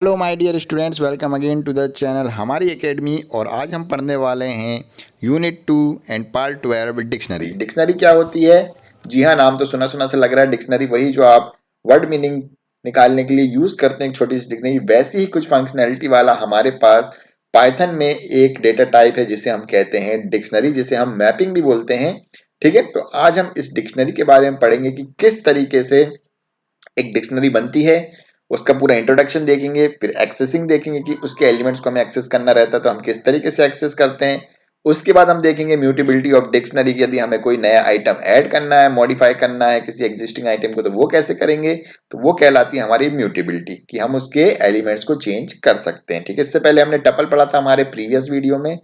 Hello my dear students, welcome again to the channel हमारी academy. और आज हम पढ़ने वाले हैं unit 2 and part 12 dictionary. Dictionary क्या होती है? जी हाँ, नाम तो सुना सुना से लग रहा है। डिक्शनरी वही जो आप वर्ड मीनिंग निकालने के लिए यूज करते हैं, एक छोटी सी डिक्शनरी। वैसी ही कुछ फंक्शनैलिटी वाला हमारे पास पाइथन में एक डेटा टाइप है जिसे हम कहते हैं डिक्शनरी, जिसे हम मैपिंग भी बोलते हैं। ठीक है, तो आज हम इस डिक्शनरी के बारे में पढ़ेंगे कि किस तरीके से एक डिक्शनरी बनती है, उसका पूरा इंट्रोडक्शन देखेंगे, फिर एक्सेसिंग देखेंगे कि उसके एलिमेंट्स को हमें एक्सेस करना रहता है तो हम किस तरीके से एक्सेस करते हैं। उसके बाद हम देखेंगे म्यूटेबिलिटी ऑफ डिक्शनरी, यदि हमें कोई नया आइटम ऐड करना है, मॉडिफाई करना है किसी एग्जिस्टिंग आइटम को, तो वो कैसे करेंगे। तो वो कहलाती है हमारी म्यूटेबिलिटी, कि हम उसके एलिमेंट्स को चेंज कर सकते हैं। ठीक है, इससे पहले हमने टपल पढ़ा था हमारे प्रीवियस वीडियो में,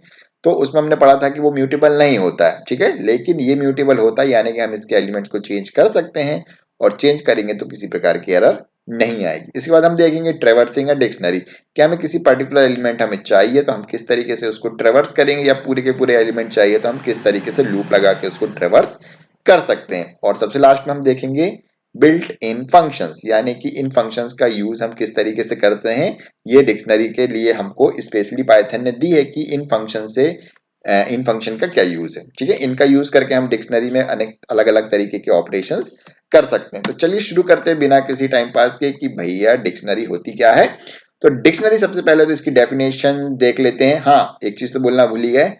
तो उसमें हमने पढ़ा था कि वो म्यूटेबल नहीं होता है। ठीक है, लेकिन ये म्यूटेबल होता है, यानी कि हम इसके एलिमेंट्स को चेंज कर सकते हैं और चेंज करेंगे तो किसी प्रकार की एरर नहीं आएगी। इसके बाद हम देखेंगे ट्रेवर्सिंग अ डिक्शनरी, क्या हमें किसी पर्टिकुलर एलिमेंट हमें चाहिए तो हम किस तरीके से उसको ट्रेवर्स करेंगे, या पूरे के पूरे एलिमेंट चाहिए तो हम किस तरीके से लूप लगा के उसको ट्रेवर्स कर सकते हैं। और सबसे लास्ट में हम देखेंगे बिल्ट इन फंक्शंस, यानी कि इन फंक्शंस का यूज हम किस तरीके से करते हैं। ये डिक्शनरी के लिए हमको स्पेशली पाइथन ने दी है कि इन फंक्शन से इन फंक्शन का क्या यूज है। ठीक है, इनका यूज करके हम डिक्शनरी में अनेक अलग अलग तरीके के ऑपरेशंस कर सकते हैं। तो चलिए शुरू करते हैं बिना किसी टाइम पास के कि भैया डिक्शनरी होती क्या है। तो डिक्शनरी सबसे पहले तो इसकी डेफिनेशन देख लेते हैं। हाँ, एक चीज तो बोलना भूल ही गए,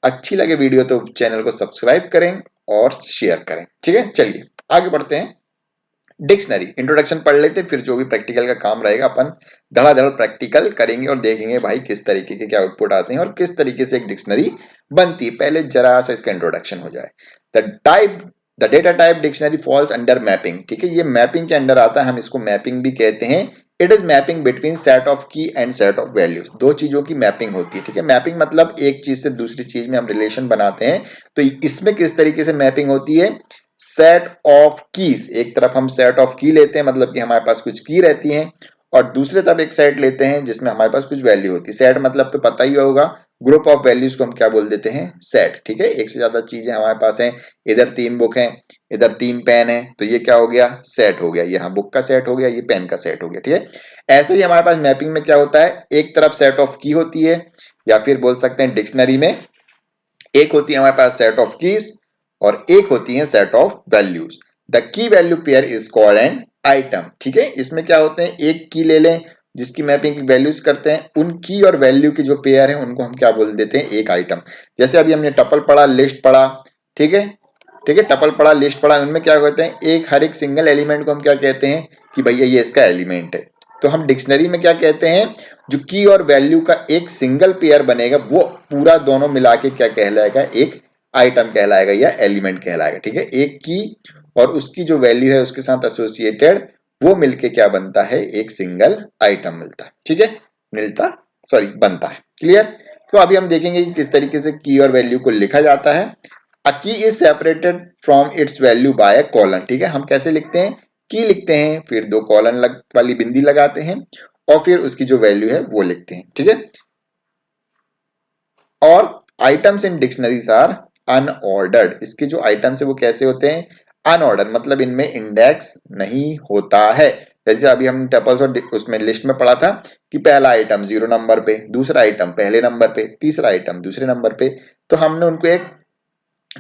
अच्छी लगे वीडियो तो चैनल को सब्सक्राइब करें और शेयर करें। ठीक है, चलिए आगे बढ़ते हैं। डिक्शनरी इंट्रोडक्शन पढ़ लेते हैं, फिर जो भी प्रैक्टिकल का काम रहेगा अपन धड़ाधड़ प्रैक्टिकल करेंगे और देखेंगे भाई किस तरीके के क्या आउटपुट आते हैं और किस तरीके से एक डिक्शनरी बनती है। पहले जरा सा इसका इंट्रोडक्शन हो जाए। The data type dictionary falls under mapping. ठीक है, ये मैपिंग के अंडर आता है, हम इसको मैपिंग भी कहते हैं। It is mapping between set of की एंड सेट ऑफ वैल्यूज, दो चीजों की मैपिंग होती है। ठीक है, मैपिंग मतलब एक चीज से दूसरी चीज में हम रिलेशन बनाते हैं। तो इसमें किस तरीके से मैपिंग होती है, सेट ऑफ कीज, एक तरफ हम सेट ऑफ की लेते हैं, मतलब कि हमारे पास कुछ की रहती हैं, और दूसरे तरफ एक सेट लेते हैं जिसमें हमारे पास कुछ वैल्यू होती है। सेट मतलब तो पता ही होगा, ग्रुप ऑफ वैल्यूज को हम क्या बोल देते हैं, सेट। ठीक है, एक से ज्यादा चीजें हमारे पास हैं, इधर 3 बुक हैं, इधर 3 पेन है, तो ये क्या हो गया, सेट हो गया। यहाँ बुक का सेट हो गया, ये पेन का सेट हो गया। ठीक है, ऐसे ही हमारे पास मैपिंग में क्या होता है, एक तरफ सेट ऑफ की होती है, या फिर बोल सकते हैं डिक्शनरी में एक होती है हमारे पास सेट ऑफ कीज और एक होती है set of values. The key value pair is called an item. ठीक है, इसमें क्या होते हैं, एक की ले लें जिसकी मैपिंग की वैल्यूज करते हैं, उन की और वैल्यू की जो पेयर है उनको हम क्या बोल देते हैं, एक आइटम। जैसे अभी हमने टपल पढ़ा, लिस्ट पढ़ा। ठीक है, ठीक है, टपल पढ़ा, लिस्ट पढ़ा, उनमें क्या होते हैं, एक हर एक सिंगल एलिमेंट को हम क्या कहते हैं कि भैया ये इसका एलिमेंट है। तो हम डिक्शनरी में क्या कहते हैं, जो की और वैल्यू का एक सिंगल पेयर बनेगा वो पूरा दोनों मिला के क्या कहलाएगा, एक आइटम कहलाएगा या एलिमेंट कहलाएगा। ठीक है, एक की और उसकी जो वैल्यू है उसके साथ एसोसिएटेड वो मिलके क्या बनता है, एक सिंगल आइटम मिलता है। ठीक है, मिलता सॉरी बनता है। क्लियर। तो अभी हम देखेंगे कि किस तरीके से की और वैल्यू को लिखा जाता है। अ की is separated from its value by a colon. ठीक है, हम कैसे लिखते हैं, की लिखते हैं, फिर 2 कॉलन वाली बिंदी लगाते हैं और फिर उसकी जो वैल्यू है वो लिखते हैं। ठीक है, और items in dictionaries are unordered. इसके जो आइटम्स है वो कैसे होते हैं, अनऑर्डर, मतलब इनमें इंडेक्स नहीं होता है। जैसे अभी हम टपल्स और उसमें लिस्ट में पढ़ा था कि पहला आइटम 0 नंबर पे, दूसरा आइटम पहले नंबर पे, तीसरा आइटम दूसरे नंबर पे। तो हमने उनको एक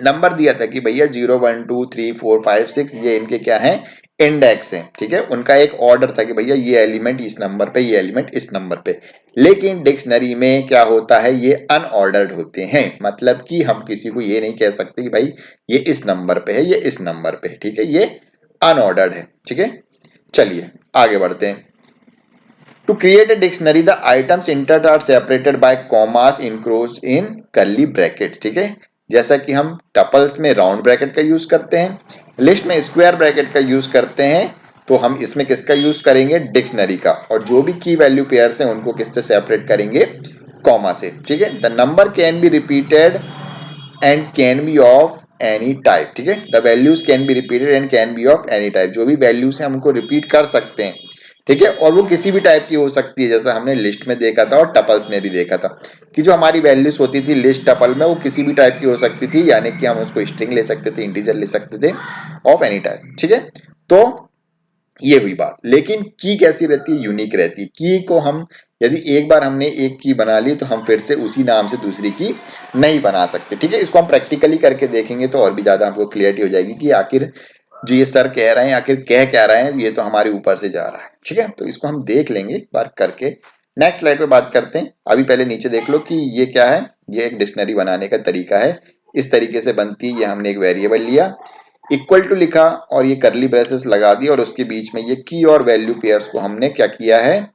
नंबर दिया था कि भैया 0 1 2 3 4 5 6 ये इनके क्या है, इंडेक्स है। ठीक है, उनका एक ऑर्डर था कि भैया ये एलिमेंट इस नंबर पे, ये एलिमेंट इस नंबर पे। लेकिन डिक्शनरी में क्या होता है, ये अनऑर्डर्ड होते हैं, मतलब कि हम किसी को ये नहीं कह सकते कि भाई ये इस नंबर पे है, ये इस नंबर पे है। ठीक है, ये अनऑर्डर्ड है। ठीक है, चलिए आगे बढ़ते हैं। To create a dictionary, the items entered are separated by commas enclosed in curly brackets. ठीक है, जैसा कि हम टपल्स में राउंड ब्रैकेट का यूज करते हैं, लिस्ट में स्क्वायर ब्रैकेट का यूज करते हैं, तो हम इसमें किसका यूज करेंगे, डिक्शनरी का। और जो भी की वैल्यू पेयर्स हैं उनको किससे सेपरेट करेंगे, कॉमा से। ठीक है, the number can be repeated and can be of any type. ठीक है, the values can be repeated and can be of any type, जो भी वैल्यूज हैं हम उनको रिपीट कर सकते हैं। ठीक है, और वो किसी भी टाइप की हो सकती है, जैसा हमने लिस्ट में देखा था और टपल्स में भी देखा था कि जो हमारी वैल्यूज होती थी लिस्ट टपल में, वो किसी भी टाइप की हो सकती थी, यानी कि हम उसको स्ट्रिंग ले सकते थे, इंटीजर ले सकते थे, ऑफ एनी टाइप। ठीक है, तो ये हुई बात। लेकिन की कैसी रहती है? यूनिक रहती है। की को हम यदि एक बार हमने एक की बना ली तो हम फिर से उसी नाम से दूसरी की नहीं बना सकते। ठीक है, इसको हम प्रैक्टिकली करके देखेंगे तो और भी ज्यादा हमको क्लियरिटी हो जाएगी कि आखिर जो ये सर कह रहे हैं आखिर कह क्या रहे हैं, ये तो हमारे ऊपर से जा रहा है। ठीक है, तो इसको हम देख लेंगे एक बार करके। नेक्स्ट स्लाइड पे बात करते हैं। अभी पहले नीचे देख लो कि ये क्या है। ये एक डिक्शनरी बनाने का तरीका है। इस तरीके से बनती है। ये हमने एक वेरिएबल लिया, इक्वल टू लिखा और ये करली ब्रेसेस लगा दी और उसके बीच में ये की और वैल्यू पेयर्स को हमने क्या किया है?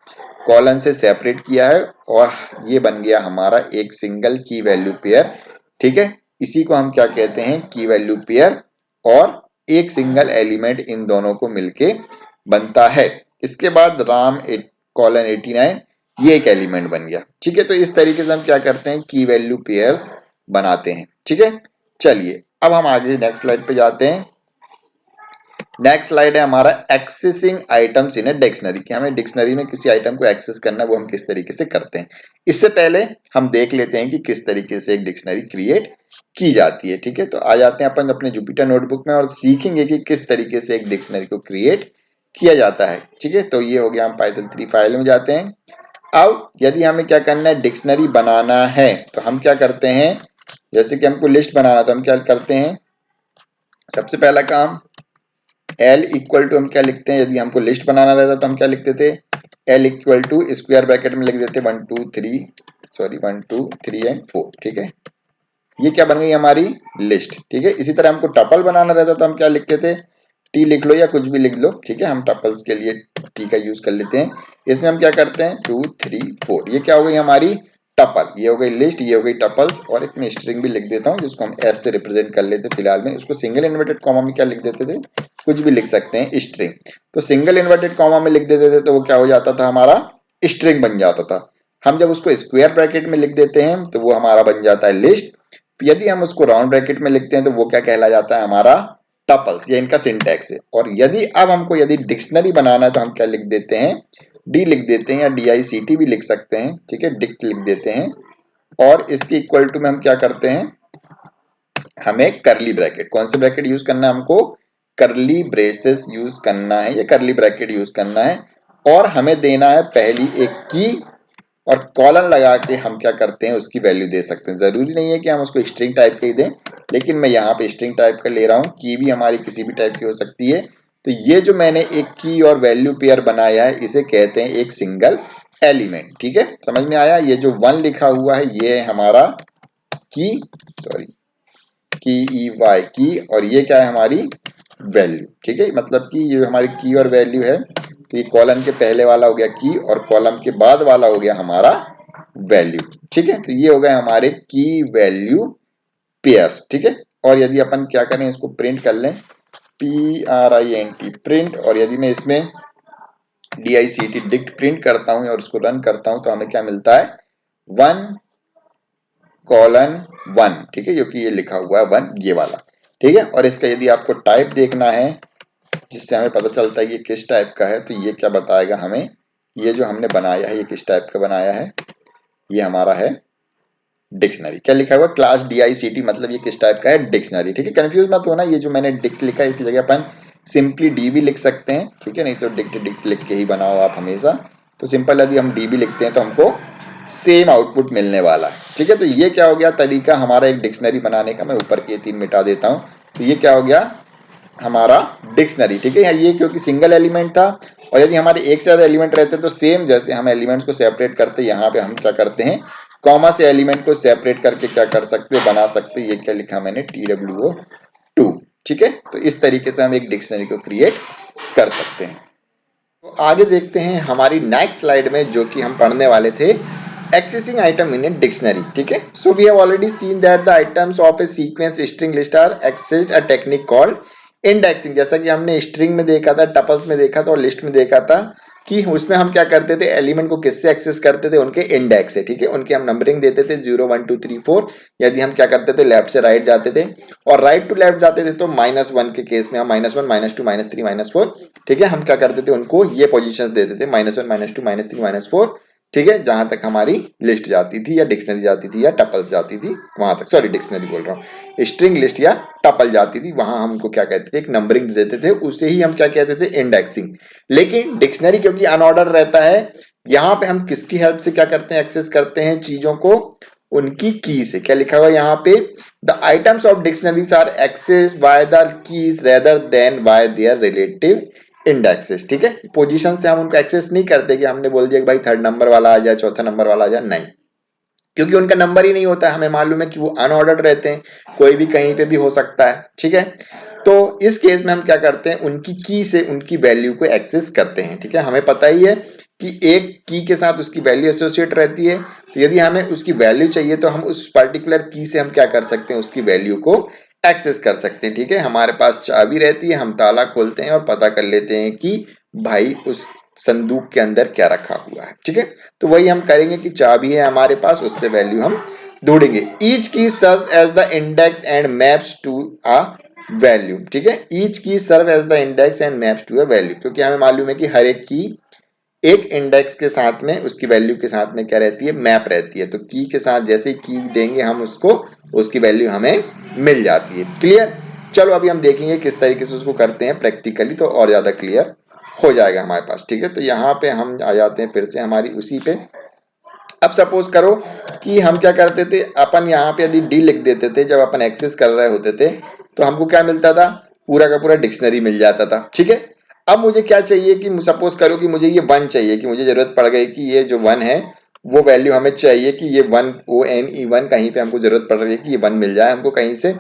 कॉलन से सेपरेट किया है और ये बन गया हमारा एक सिंगल की वैल्यू पेयर। ठीक है, इसी को हम क्या कहते हैं? की वैल्यू पेयर। और एक सिंगल एलिमेंट इन दोनों को मिलके बनता है। इसके बाद राम कॉलन 89 ये एक एलिमेंट बन गया। ठीक है, तो इस तरीके से हम क्या करते हैं? की वैल्यू पेयर्स बनाते हैं। ठीक है, चलिए अब हम आगे नेक्स्ट स्लाइड पे जाते हैं। नेक्स्ट स्लाइड है हमारा accessing items in a dictionary, कि हमें डिक्शनरी में किसी आइटम को एक्सेस करना, वो हम किस तरीके से करते हैं। इससे पहले हम देख लेते हैं कि किस तरीके से एक डिक्शनरी क्रिएट की जाती है। ठीक है, तो आ जाते हैं अपन अपने जुपिटर नोटबुक में और सीखेंगे कि किस तरीके से एक डिक्शनरी को क्रिएट किया जाता है। ठीक है, तो ये हो गया, हम पाइथन 3 फाइल में जाते हैं। अब यदि हमें क्या करना है? डिक्शनरी बनाना है तो हम क्या करते हैं? जैसे कि हमको लिस्ट बनाना, तो हम क्या करते हैं? सबसे पहला काम L इक्वल टू हम क्या लिखते हैं? यदि हमको लिस्ट बनाना रहता तो हम क्या लिखते थे? L equal to square bracket में लिख देते 1 2 3 एंड 4। ठीक है, ये क्या बन गई हमारी? लिस्ट। ठीक है, इसी तरह हमको टपल बनाना रहता तो हम क्या लिखते थे? टी लिख लो या कुछ भी लिख लो। ठीक है, हम टपल्स के लिए टी का यूज कर लेते हैं। इसमें हम क्या करते हैं? 2 3 4। ये क्या हो गई हमारी? टपल। ये हो गई लिस्ट, ये हो गई टपल्स। और एक मैं स्ट्रिंग भी लिख देता हूँ जिसको हम एस से रिप्रेजेंट कर लेते हैं फिलहाल में। उसको सिंगल इन्वर्टेड कॉमा में क्या लिख देते थे? कुछ भी लिख सकते हैं, स्ट्रिंग। तो सिंगल इन्वर्टेड कॉमा में लिख देते थे तो वो क्या हो जाता था? हमारा स्ट्रिंग बन जाता था। हम जब उसको स्क्वायर ब्रैकेट में लिख देते हैं तो वो हमारा बन जाता है लिस्ट। यदि हम उसको राउंड ब्रैकेट में लिखते हैं तो वो क्या कहला जाता है? हमारा टपल्स। ये इनका सिंटैक्स है। और यदि अब हमको यदि डिक्शनरी बनाना है तो हम क्या लिख देते हैं? डी लिख देते हैं या DICT भी लिख सकते हैं। ठीक है, डिक्ट लिख देते हैं। और इसके इक्वल टू में हम क्या करते हैं? हमें करली ब्रैकेट, कौन से ब्रैकेट यूज करना है हमको? करली ब्रेसेस यूज करना है या करली ब्रैकेट यूज करना है। और हमें देना है पहली एक की और कॉलन लगा के हम क्या करते हैं? उसकी वैल्यू दे सकते हैं। जरूरी नहीं है कि हम उसको स्ट्रिंग टाइप के ही दें, लेकिन मैं यहाँ पे स्ट्रिंग टाइप का ले रहा हूँ। की भी हमारी किसी भी टाइप की हो सकती है। तो ये जो मैंने एक की और वैल्यू पेयर बनाया है इसे कहते हैं एक सिंगल एलिमेंट। ठीक है, समझ में आया? ये जो 1 लिखा हुआ है ये है हमारा की, सॉरी की वाई की, और ये क्या है? हमारी वैल्यू। ठीक है, मतलब कि ये हमारी की और वैल्यू है। तो ये कॉलम के पहले वाला हो गया की और कॉलम के बाद वाला हो गया हमारा वैल्यू। ठीक है, तो ये हो गए हमारे की वैल्यू पेयर्स। ठीक है, और यदि अपन क्या करें? इसको प्रिंट कर लें, PRINT प्रिंट। और यदि मैं इसमें DICT डिक्ट प्रिंट करता हूं और उसको रन करता हूं तो हमें क्या मिलता है? 1:1। ठीक है, क्योंकि ये लिखा हुआ है 1 ये वाला। ठीक है, और इसका यदि आपको टाइप देखना है जिससे हमें पता चलता है ये किस टाइप का है, तो ये क्या बताएगा हमें? ये जो हमने बनाया है ये किस टाइप का बनाया है? ये हमारा है डिक्शनरी। क्या लिखा हुआ? क्लास DICT, मतलब ये किस टाइप का है? डिक्शनरी। ठीक है, कंफ्यूज मत होना। ये जो मैंने डिक्ट लिखा है इसकी जगह अपन सिंपली डी भी लिख सकते हैं। ठीक है, नहीं तो डिक्ट डिक्ट लिख के ही बनाओ आप हमेशा। तो सिंपल यदि हम डी भी लिखते हैं तो हमको सेम आउटपुट मिलने वाला है। ठीक है, तो ये क्या हो गया? तरीका हमारा एक डिक्शनरी बनाने का। मैं ऊपर के 3 मिटा देता हूँ। तो ये क्या हो गया? हमारा डिक्शनरी। ठीक है, ये क्योंकि सिंगल एलिमेंट था। और यदि हमारे एक से ज्यादा एलिमेंट रहते तो सेम जैसे हम एलिमेंट्स को सेपरेट करते, यहाँ पे हम क्या करते हैं? कॉमा से एलिमेंट को सेपरेट करके क्या कर सकते, बना सकते। ये क्या लिखा मैंने? TWO2। ठीक है, तो इस तरीके से हम एक डिक्शनरी को क्रिएट कर सकते हैं। तो आगे देखते हैं हमारी नेक्स्ट स्लाइड में, जो कि हम पढ़ने वाले थे accessing item in a dictionary. ठीक है, so we have already seen that the items of a sequence string list are accessed a technique called indexing. जैसा कि हमने स्ट्रिंग में देखा था, टपल्स में देखा था और लिस्ट में देखा था कि उसमें हम क्या करते थे? एलिमेंट को किससे एक्सेस करते थे? उनके इंडेक्स से। ठीक है, उनके हम नंबरिंग देते थे 0 1 2 3 4। यदि हम क्या करते थे? लेफ्ट से राइट जाते थे और राइट टू लेफ्ट जाते थे तो -1 के केस में हम -1 -2 -3 -4। ठीक है, हम क्या करते थे? उनको ये पोजीशंस देते थे, -1 -2 -3 -4। ठीक है, जहां तक हमारी लिस्ट जाती थी या डिक्शनरी जाती थी या टपल्स जाती थी वहां तक, सॉरी डिक्शनरी बोल रहा हूँ, स्ट्रिंग लिस्ट या टपल जाती थी वहां हमको क्या कहते थे, एक नंबरिंग देते थे, उसे ही हम क्या कहते थे, इंडेक्सिंग। लेकिन डिक्शनरी क्योंकि अनऑर्डर रहता है, यहाँ पे हम किसकी हेल्प से क्या करते हैं, एक्सेस करते हैं चीजों को, उनकी की से। क्या लिखा हुआ यहाँ पे, the items of dictionaries are access by the keys rather than by their relative indexes. ठीक है, पोजीशन से हम उनको एक्सेस नहीं करते कि हमने बोल दिया कि भाई थर्ड नंबर वाला आ जाए, चौथा नंबर वाला आ जाए, नहीं, क्योंकि उनका नंबर ही नहीं होता है, हमें मालूम है कि वो अनऑर्डर्ड रहते हैं, कोई भी कहीं पे भी हो सकता है। ठीक है, तो इस केस में हम क्या करते हैं, उनकी की से उनकी वैल्यू को एक्सेस करते हैं। ठीक है, हमें पता ही है कि एक की के साथ उसकी वैल्यू एसोसिएट रहती है, तो यदि हमें उसकी वैल्यू चाहिए तो हम उस पर्टिकुलर की से हम क्या कर सकते हैं, उसकी वैल्यू को एक्सेस कर सकते हैं। ठीक है, हमारे पास चाबी रहती है, हम ताला खोलते हैं और पता कर लेते हैं कि भाई उस संदूक के अंदर क्या रखा हुआ है। ठीक है, तो वही हम करेंगे कि चाबी है हमारे पास, उससे वैल्यू हम ढूंढेंगे। Each key serves as the index and maps to a value. ठीक है, each key serve as the index and maps to a value, क्योंकि हमें मालूम है कि हर एक की एक इंडेक्स के साथ में उसकी वैल्यू के साथ में क्या रहती है, मैप रहती है। तो की के साथ जैसे ही की देंगे हम उसको, उसकी वैल्यू हमें मिल जाती है। क्लियर, चलो अभी हम देखेंगे किस तरीके से उसको करते हैं प्रैक्टिकली, तो और ज्यादा क्लियर हो जाएगा हमारे पास। ठीक है, तो यहाँ पे हम आ जाते हैं फिर से हमारी उसी पे। अब सपोज करो कि हम क्या करते थे, अपन यहाँ पे यदि डी लिख देते थे, जब अपन एक्सेस कर रहे होते थे तो हमको क्या मिलता था, पूरा का पूरा डिक्शनरी मिल जाता था। ठीक है, अब मुझे क्या चाहिए कि सपोज करो कि मुझे ये वन चाहिए, कि मुझे जरूरत पड़ गई कि ये जो वन है वो वैल्यू हमें चाहिए कि ये वन ONE1 कहीं पे हमको जरूरत पड़ रही है कि ये वन मिल जाए हमको कहीं से,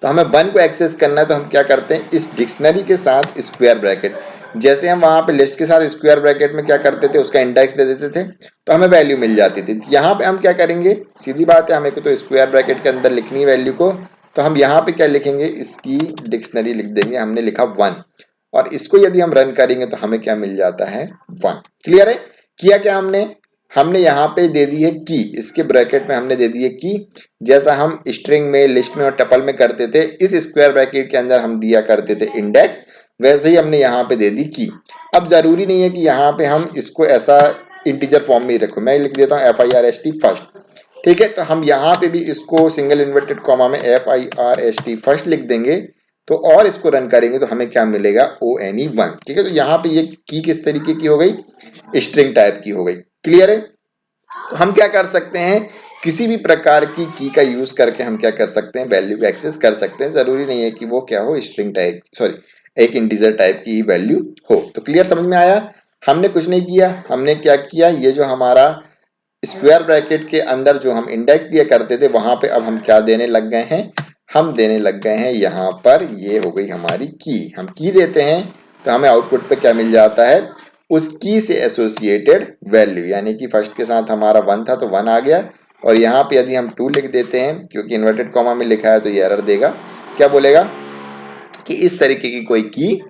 तो हमें वन को एक्सेस करना है। तो हम क्या करते हैं, इस डिक्शनरी के साथ स्क्वायर ब्रैकेट, जैसे हम वहां पे लिस्ट के साथ स्क्वायर ब्रैकेट में क्या करते थे, उसका इंडेक्स दे देते थे तो हमें वैल्यू मिल जाती थी। यहाँ पे हम क्या करेंगे, सीधी बात है, हमें को तो स्क्वायर ब्रैकेट के अंदर लिखनी है वैल्यू को, तो हम यहाँ पे क्या लिखेंगे, इसकी डिक्शनरी लिख देंगे, हमने लिखा वन, और इसको यदि हम रन करेंगे तो हमें क्या मिल जाता है, वन। क्लियर है, किया क्या हमने, हमने यहाँ पे दे दी है की, इसके ब्रैकेट में हमने दे दी है की, जैसा हम स्ट्रिंग में, लिस्ट में और टपल में करते थे, इस स्क्वायर ब्रैकेट के अंदर हम दिया करते थे इंडेक्स, वैसे ही हमने यहाँ पे दे दी की। अब जरूरी नहीं है कि यहाँ पे हम इसको ऐसा इंटीजर फॉर्म में ही रखो, मैं लिख देता हूँ FIRST फर्स्ट। ठीक है, तो हम यहाँ पे भी इसको सिंगल इन्वर्टेड कॉमा में FIRST फर्स्ट लिख देंगे, तो और इसको रन करेंगे तो हमें क्या मिलेगा, ONE1। ठीक है, तो यहाँ पे ये की किस तरीके की हो गई, स्ट्रिंग टाइप की हो गई। क्लियर है, तो हम क्या कर सकते हैं, किसी भी प्रकार की का यूज करके हम क्या कर सकते हैं, वैल्यू को एक्सेस कर सकते हैं। जरूरी नहीं है कि वो क्या हो, स्ट्रिंग टाइप, सॉरी एक इंटीजर टाइप की वैल्यू हो। तो क्लियर, समझ में आया, हमने कुछ नहीं किया, हमने क्या किया, ये जो हमारा स्क्वायर ब्रैकेट के अंदर जो हम इंडेक्स दिया करते थे वहां पे अब हम क्या देने लग गए हैं, हम देने लग गए हैं यहाँ पर, ये हो गई हमारी की, हम की देते हैं तो हमें आउटपुट पे क्या मिल जाता है, उस की से एसोसिएटेड वैल्यू, यानी कि फर्स्ट के साथ हमारा वन था तो वन आ गया, और यहाँ पे यदि हम टू लिख देते हैं, क्योंकि इन्वर्टेड कॉमा में लिखा है तो ये एरर देगा, क्या बोलेगा कि इस तरीके की कोई की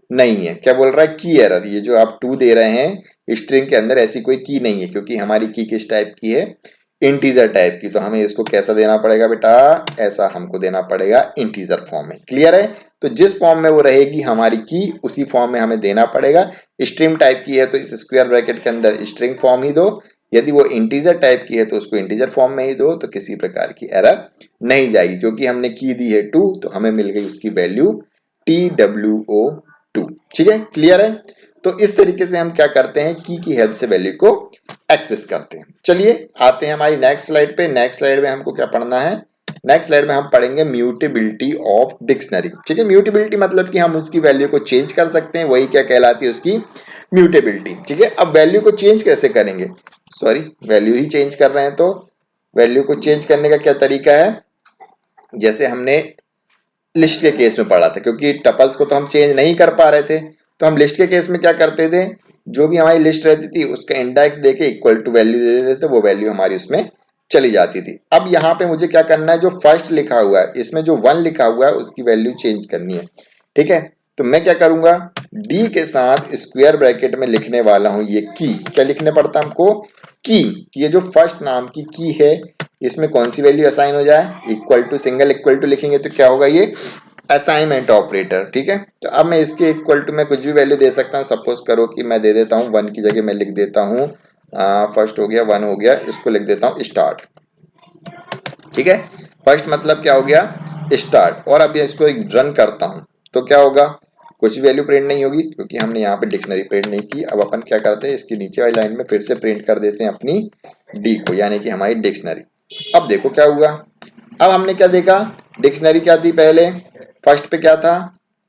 नहीं है। क्या बोल रहा है, की एरर, ये जो आप टू दे रहे हैं स्ट्रिंग के अंदर ऐसी कोई की नहीं है, क्योंकि हमारी की किस टाइप की है, इंटीजर टाइप की, तो हमें इसको कैसा देना पड़ेगा बेटा, ऐसा हमको देना पड़ेगा इंटीजर फॉर्म में। क्लियर है, तो जिस फॉर्म में वो रहेगी हमारी की, उसी फॉर्म में हमें देना पड़ेगा। स्ट्रिंग टाइप की है तो इस स्क्वायर ब्रैकेट के अंदर स्ट्रिंग फॉर्म ही दो, यदि वो इंटीजर टाइप की है तो उसको इंटीजर फॉर्म में ही दो, तो किसी प्रकार की एरर नहीं जाएगी, क्योंकि हमने की दी है 2 तो हमें मिल गई उसकी वैल्यू TWO2। ठीक है, क्लियर है, तो इस तरीके से हम क्या करते हैं, की हेल्प से वैल्यू को एक्सेस करते हैं। चलिए आते हैं हमारी नेक्स्ट स्लाइड पे। नेक्स्ट स्लाइड में हमको क्या पढ़ना है, नेक्स्ट स्लाइड में हम पढ़ेंगे म्यूटेबिलिटी ऑफ डिक्शनरी। ठीक है, म्यूटेबिलिटी मतलब कि हम उसकी वैल्यू को चेंज कर सकते हैं, वही क्या कहलाती है, उसकी म्यूटेबिलिटी। ठीक है, अब वैल्यू को चेंज कैसे करेंगे, सॉरी वैल्यू ही चेंज कर रहे हैं, तो वैल्यू को चेंज करने का क्या तरीका है, जैसे हमने लिस्ट के केस में पढ़ा था, क्योंकि टपल्स को तो हम चेंज नहीं कर पा रहे थे, तो हम लिस्ट के केस में क्या करते थे, जो भी हमारी लिस्ट रहती थी उसका इंडेक्स देके इक्वल टू वैल्यू दे देते थे, वो वैल्यू हमारी उसमें चली जाती थी। अब यहाँ पे मुझे क्या करना है, जो फर्स्ट लिखा हुआ है इसमें जो वन लिखा हुआ है उसकी वैल्यू चेंज करनी है। ठीक है, तो मैं क्या करूंगा, डी के साथ स्क्वायर ब्रैकेट में लिखने वाला हूं ये की, क्या लिखने पड़ता है हमको, की, ये जो फर्स्ट नाम की है इसमें कौन सी वैल्यू असाइन हो जाए, equal to, single equal to लिखेंगे तो क्या होगा, ये असाइनमेंट ऑपरेटर। ठीक है, तो अब मैं इसके इक्वल टू में कुछ भी वैल्यू दे सकता हूँ, सपोज करो कि मैं दे देता हूँ वन की जगह मैं लिख देता हूँ फर्स्ट हो गया, 1 हो गया, इसको लिख देता हूँ स्टार्ट। ठीक है, फर्स्ट मतलब क्या हो गया, स्टार्ट। और अब इसको रन करता हूँ तो क्या होगा, कुछ वैल्यू प्रिंट नहीं होगी क्योंकि हमने यहाँ पे डिक्शनरी प्रिंट नहीं की। अब अपन क्या करते हैं, इसकी नीचे वाली लाइन में फिर से प्रिंट कर देते हैं अपनी डी को, यानी कि हमारी डिक्शनरी। अब देखो क्या हुआ, अब हमने क्या देखा, डिक्शनरी क्या थी पहले, फर्स्ट पे क्या था,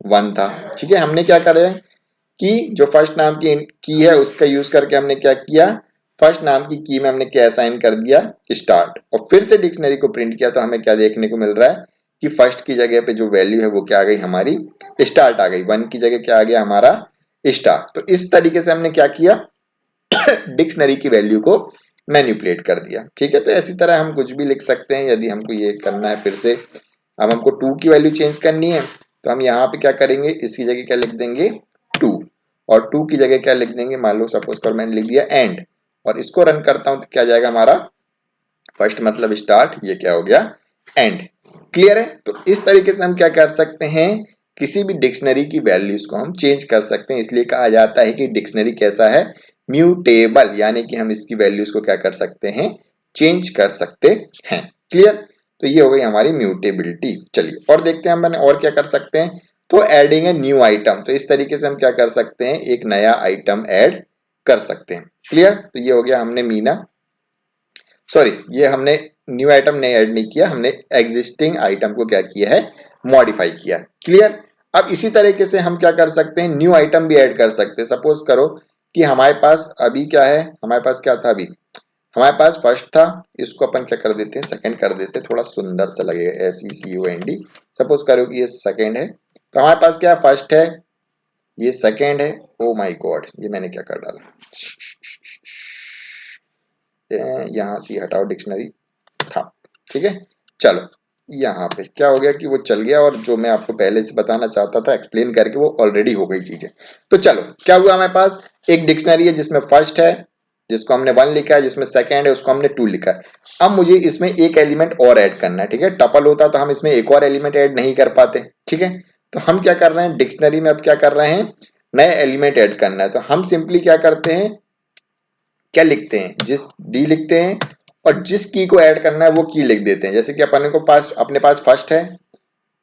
1 था। ठीक है, हमने क्या करें कि जो फर्स्ट नाम की है उसका यूज करके हमने क्या किया, फर्स्ट नाम की में हमने क्या असाइन कर दिया, स्टार्ट। और फिर से डिक्शनरी को प्रिंट किया तो हमें क्या देखने को मिल रहा है कि फर्स्ट की जगह पे जो वैल्यू है वो क्या आ गई, हमारी स्टार्ट आ गई। 1 की जगह क्या आ गया, हमारा स्टार्ट। तो इस तरीके से हमने क्या किया, डिक्शनरी की वैल्यू को मैनिपुलेट कर दिया। ठीक है, तो इसी तरह हम कुछ भी लिख सकते हैं। यदि हमको ये करना है, फिर से अब हमको 2 की वैल्यू चेंज करनी है तो हम यहाँ पे क्या करेंगे, इसकी जगह क्या लिख देंगे 2, और 2 की जगह क्या लिख देंगे, मान लो सपोज कर मैंने लिख दिया एंड, और इसको रन करता हूं तो क्या जाएगा, हमारा फर्स्ट मतलब स्टार्ट, ये क्या हो गया एंड। क्लियर है। तो इस तरीके से हम क्या कर सकते हैं, किसी भी डिक्शनरी की वैल्यूज को हम चेंज कर सकते हैं। इसलिए कहा जाता है कि डिक्शनरी कैसा है, म्यूटेबल, यानी कि हम इसकी वैल्यूज को क्या कर सकते हैं, चेंज कर सकते हैं। क्लियर। तो ये हो गई हमारी म्यूटेबिलिटी। चलिए और देखते हैं हम और क्या कर सकते हैं। तो एडिंग ए न्यू आइटम, तो इस तरीके से हम क्या कर सकते हैं, एक नया आइटम ऐड कर सकते हैं। क्लियर। तो ये हो गया, हमने मीना, सॉरी ये हमने न्यू आइटम नहीं ऐड नहीं किया, हमने एग्जिस्टिंग आइटम को क्या किया है, मॉडिफाई किया। क्लियर। अब इसी तरीके से हम क्या कर सकते हैं, न्यू आइटम भी ऐड कर सकते हैं। सपोज करो कि हमारे पास अभी क्या है, हमारे पास क्या था, अभी हमारे पास फर्स्ट था, इसको अपन क्या कर देते हैं, सेकंड कर देते हैं, थोड़ा सुंदर सा लगेगा, SECOND। सपोज करो कि ये सेकंड है, तो हमारे पास क्या फर्स्ट है, ये सेकंड है। ओ माय गॉड, ये मैंने क्या कर डाला, यहाँ से हटाओ, डिक्शनरी था। ठीक है, चलो यहाँ पे क्या हो गया कि वो चल गया, और जो मैं आपको पहले से बताना चाहता था एक्सप्लेन करके वो ऑलरेडी हो गई चीजें। तो चलो क्या हुआ, हमारे पास एक डिक्शनरी है जिसमें फर्स्ट है, जिसको हमने 1 लिखा है, जिसमें सेकंड है उसको हमने 2 लिखा है। अब मुझे इसमें एक एलिमेंट और ऐड करना है। ठीक है, टपल होता तो हम इसमें एक और एलिमेंट ऐड नहीं कर पाते। ठीक है, तो हम क्या कर रहे हैं, डिक्शनरी में अब क्या कर रहे हैं, नए एलिमेंट ऐड करना है। तो हम सिंपली क्या करते हैं, क्या लिखते हैं, जिस डी लिखते हैं और जिस की को ऐड करना है वो की लिख देते हैं। जैसे कि अपने पास फर्स्ट है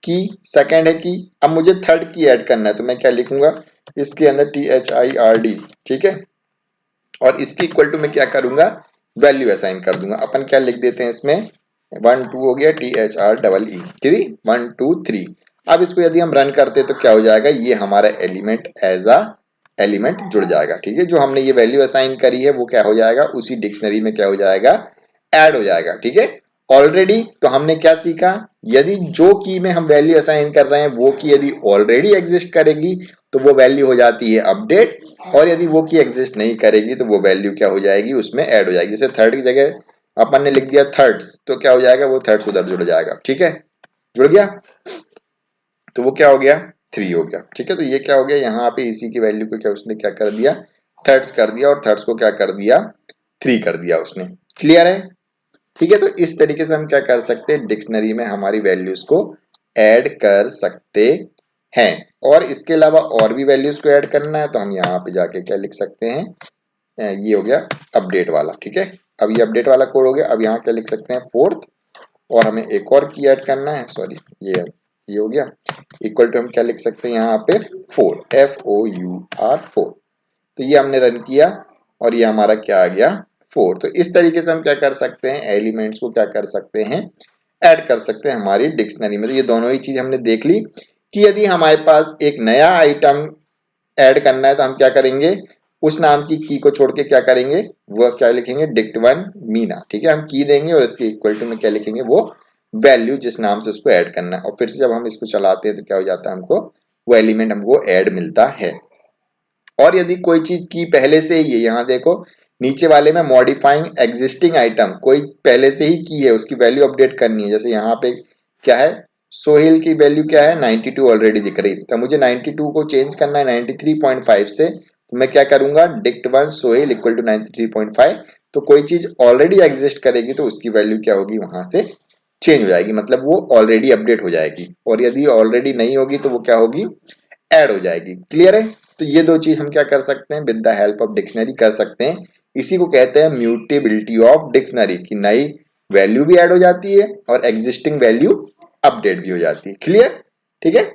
की, सेकंड है की, अब मुझे थर्ड की ऐड करना है तो मैं क्या लिखूंगा, इसके अंदर THIRD। ठीक है, और इसकी इक्वल टू मैं क्या करूंगा, वैल्यू असाइन कर दूंगा। अपन क्या लिख देते हैं इसमें, 1 2 हो गया, THREE 3, 1 2 3। अब इसको यदि हम रन करते तो क्या हो जाएगा, ये हमारा एलिमेंट एज अ एलिमेंट जुड़ जाएगा। ठीक है, जो हमने ये वैल्यू असाइन करी है वो क्या हो जाएगा, उसी डिक्शनरी में क्या हो जाएगा, ऐड हो जाएगा। ठीक है, ऑलरेडी तो हमने क्या सीखा, यदि जो की में हम वैल्यू असाइन कर रहे हैं वो की यदि ऑलरेडी एग्जिस्ट करेगी तो वो वैल्यू हो जाती है अपडेट, और यदि वो की एग्जिस्ट नहीं करेगी तो वो वैल्यू क्या हो जाएगी, उसमें ऐड हो जाएगी। जैसे थर्ड की जगह अपन ने लिख दिया थर्ड्स, तो क्या हो जाएगा, वो थर्ड्स उधर जुड़ जाएगा। ठीक है, जुड़ गया, तो वो क्या हो गया, 3 हो गया। ठीक है, तो ये क्या हो गया, यहाँ पे इसी की वैल्यू को क्या उसने क्या कर दिया, थर्ड्स कर दिया, और थर्ड्स को क्या कर दिया, 3 कर दिया उसने। क्लियर है। ठीक है, तो इस तरीके से हम क्या कर सकते हैं, डिक्शनरी में हमारी वैल्यूज को ऐड कर सकते हैं। और इसके अलावा और भी वैल्यूज को ऐड करना है तो हम यहाँ पे जाके क्या लिख सकते हैं, ये हो गया अपडेट वाला। ठीक है, अब ये अपडेट वाला कोड हो गया। अब यहाँ क्या लिख सकते हैं, फोर्थ, और हमें एक और की ऐड करना है, सॉरी ये हो गया, इक्वल टू हम क्या लिख सकते हैं यहाँ पे 4, FOUR 4। तो ये हमने रन किया और ये हमारा क्या आ गया, 4। तो इस तरीके से हम क्या कर सकते हैं, एलिमेंट्स को क्या कर सकते हैं, ऐड कर सकते हैं हमारी डिक्शनरी में। तो ये दोनों ही चीज हमने देख ली कि यदि हमारे पास एक नया आइटम ऐड करना है तो हम क्या करेंगे, उस नाम की को छोड़ के क्या करेंगे, वो क्या लिखेंगे, dict1 मीना। ठीक है, हम की देंगे और इसके इक्वल टू में क्या लिखेंगे, वो वैल्यू जिस नाम से उसको ऐड करना है। और फिर से जब हम इसको चलाते हैं तो क्या हो जाता है, हमको वो एलिमेंट हमको ऐड मिलता है। और यदि कोई चीज की पहले से ही है, यहाँ देखो नीचे वाले में मॉडिफाइंग एग्जिस्टिंग आइटम, कोई पहले से ही की है उसकी वैल्यू अपडेट करनी है। जैसे यहाँ पे क्या है, सोहेल की वैल्यू क्या है, 92 ऑलरेडी दिख रही है, तो मुझे 92 को चेंज करना है 93.5 से। तो मैं क्या करूंगा, dict1 सोहेल इक्वल टू 93.5। तो कोई चीज ऑलरेडी एग्जिस्ट करेगी तो उसकी वैल्यू क्या होगी, वहां से चेंज हो जाएगी, मतलब वो ऑलरेडी अपडेट हो जाएगी। और यदि ऑलरेडी नहीं होगी तो वो क्या होगी, ऐड हो जाएगी। क्लियर है। तो ये दो चीज हम क्या कर सकते हैं, with the help of dictionary कर सकते हैं इसी को कहते हैं म्यूटेबिलिटी ऑफ डिक्शनरी, की नई वैल्यू भी ऐड हो जाती है और एग्जिस्टिंग वैल्यू अपडेट भी हो जाती है। क्लियर? ठीक है,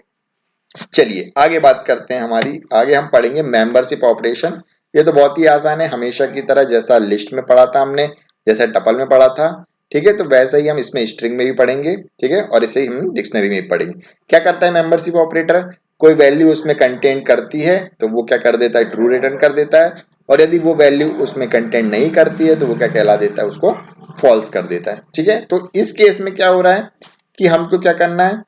चलिए आगे बात करते हैं। हमारी आगे हम पढ़ेंगे मेंबरशिप ऑपरेशन। ये तो बहुत ही आसान है, हमेशा की तरह जैसा लिस्ट में पढ़ा था हमने, जैसा टपल में पढ़ा था, ठीक है, तो वैसे ही हम इसमें स्ट्रिंग में भी पढ़ेंगे, ठीक है, और इसे ही हम डिक्शनरी में भी पढ़ेंगे। क्या करता है मेंबरशिप ऑपरेटर? कोई वैल्यू उसमें कंटेंट करती है तो वो क्या कर देता है, ट्रू रिटर्न कर देता है, और यदि वो वैल्यू उसमें कंटेंट नहीं करती है तो वो क्या कहला देता है, उसको फॉल्स कर देता है। ठीक है, तो इस केस में क्या हो रहा है कि हमको क्या करना है,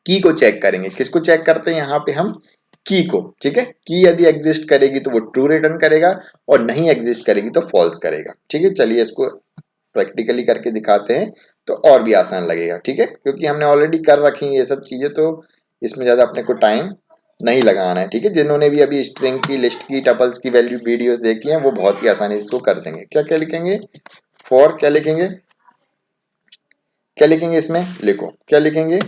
की को चेक करेंगे। किसको चेक करते हैं यहाँ पे हम? की को। ठीक है, की यदि एग्जिस्ट करेगी तो वो ट्रू रिटर्न करेगा और नहीं एग्जिस्ट करेगी तो फॉल्स करेगा। ठीक है, चलिए इसको प्रैक्टिकली करके दिखाते हैं तो और भी आसान लगेगा। ठीक है, क्योंकि हमने ऑलरेडी कर रखी है ये सब चीजें, तो इसमें ज्यादा अपने को टाइम नहीं लगाना है। ठीक है, जिन्होंने भी अभी स्ट्रिंग की, लिस्ट की, टपल्स की वैल्यू वीडियोस देखी है वो बहुत ही आसानी से इसको कर देंगे। क्या क्या लिखेंगे? फॉर क्या लिखेंगे, क्या लिखेंगे इसमें, लिखो क्या लिखेंगे,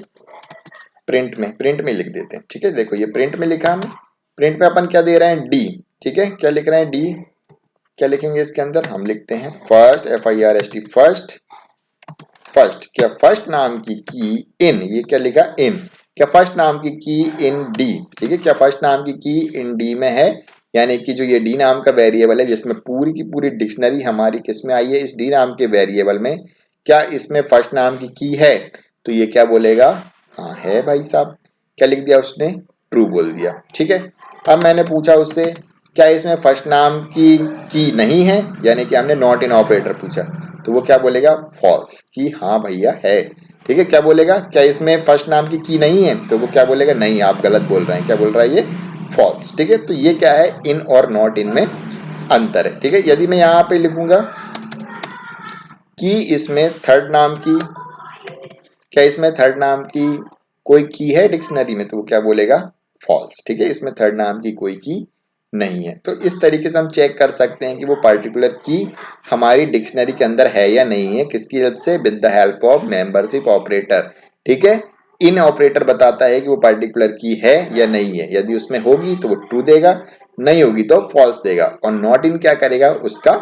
प्रिंट में लिख देते हैं। ठीक है, देखो ये प्रिंट में लिखा हमने, प्रिंट में अपन क्या दे रहे हैं, डी। ठीक है, क्या लिख रहे हैं, डी। क्या लिखेंगे इसके अंदर, हम लिखते हैं फर्स्ट, FIRST, फर्स्ट। फर्स्ट क्या, फर्स्ट नाम की इन, ये क्या लिखा, इन। क्या फर्स्ट नाम की इन डी। ठीक है, क्या फर्स्ट नाम की इन डी में है, यानी कि जो ये डी नाम का वेरिएबल है जिसमें पूरी की पूरी डिक्शनरी हमारी किसमें आई है, इस डी नाम के वेरिएबल में, क्या इसमें फर्स्ट नाम की है? तो ये क्या बोलेगा, हाँ है भाई साहब। क्या लिख दिया उसने, ट्रू बोल दिया। ठीक है, अब मैंने पूछा उससे क्या इसमें फर्स्ट नाम की नहीं है, यानी कि हमने नॉट इन ऑपरेटर पूछा, तो वो क्या बोलेगा, फॉल्स, कि हाँ भैया है। ठीक है, क्या बोलेगा, क्या इसमें फर्स्ट नाम की नहीं है, तो वो क्या बोलेगा, नहीं आप गलत बोल रहे हैं। क्या बोल रहा है ये, फॉल्स। ठीक है, तो ये क्या है, इन और नॉट इन में अंतर है। ठीक है, यदि मैं यहाँ पे लिखूंगा कि इसमें थर्ड नाम की, क्या इसमें थर्ड नाम की कोई की है डिक्शनरी में, तो वो क्या बोलेगा, फॉल्स। ठीक है, इसमें थर्ड नाम की कोई की नहीं है। तो इस तरीके से हम चेक कर सकते हैं कि वो पर्टिकुलर की हमारी डिक्शनरी के अंदर है या नहीं है, किसकी हेल्प से, with the help of membership operator. ठीक है, इन ऑपरेटर बताता है कि वो पर्टिकुलर की है या नहीं है, यदि उसमें होगी तो वो ट्रू देगा, नहीं होगी तो फॉल्स देगा, और नॉट इन क्या करेगा, उसका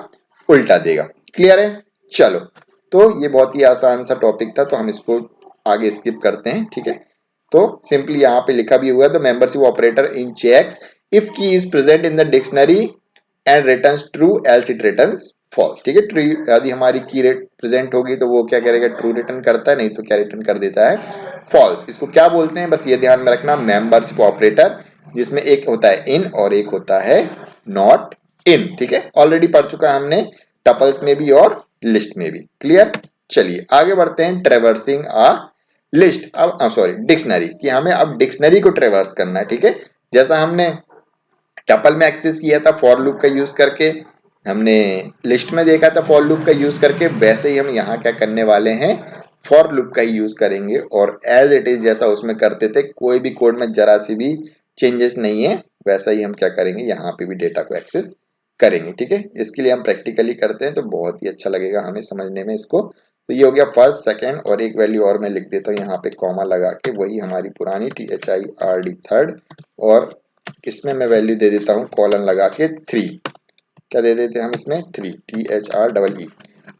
उल्टा देगा। क्लियर है? चलो, तो ये बहुत ही आसान सा टॉपिक था, तो हम इसको आगे स्किप करते हैं। ठीक है, तो सिंपली यहाँ पे लिखा भी हुआ है, तो membership operator in checks if key is present in the dictionary and returns true else it returns false. ठीक है, ट्रू यदि हमारी की प्रेजेंट होगी तो वो क्या करेगा, ट्रू रिटर्न करता है, नहीं तो क्या रिटर्न कर देता है, फॉल्स। इसको क्या बोलते हैं, बस ये ध्यान में रखना, मेंबरशिप ऑपरेटर, जिसमें एक होता है इन और एक होता है नॉट इन। ठीक है, ऑलरेडी पढ़ चुका है हमने टपल्स में भी और लिस्ट में भी। क्लियर? चलिए आगे बढ़ते हैं, ट्रेवर्सिंग आ लिस्ट, अब सॉरी डिक्शनरी, कि हमें अब डिक्शनरी को ट्रेवर्स करना है। ठीक है, जैसा हमने टपल में एक्सेस किया था फॉर लूप का यूज करके, हमने लिस्ट में देखा था फॉर लूप का यूज करके, वैसे ही हम यहाँ क्या करने वाले हैं, फॉर लूप का ही यूज करेंगे, और एज इट इज जैसा उसमें करते थे, कोई भी कोड में जरा सी भी चेंजेस नहीं है, वैसा ही हम क्या करेंगे, यहाँ पे भी डेटा को एक्सेस करेंगे। ठीक है, इसके लिए हम प्रैक्टिकली करते हैं तो बहुत ही अच्छा लगेगा हमें समझने में इसको। तो ये हो गया फर्स्ट, सेकंड, और एक वैल्यू और मैं लिख देता हूँ यहाँ पे कॉमा लगा के, वही हमारी पुरानी THIRD थर्ड, और इसमें मैं वैल्यू दे देता हूँ कॉलन लगा के 3। क्या दे देते हैं हम इसमें, 3, THREE।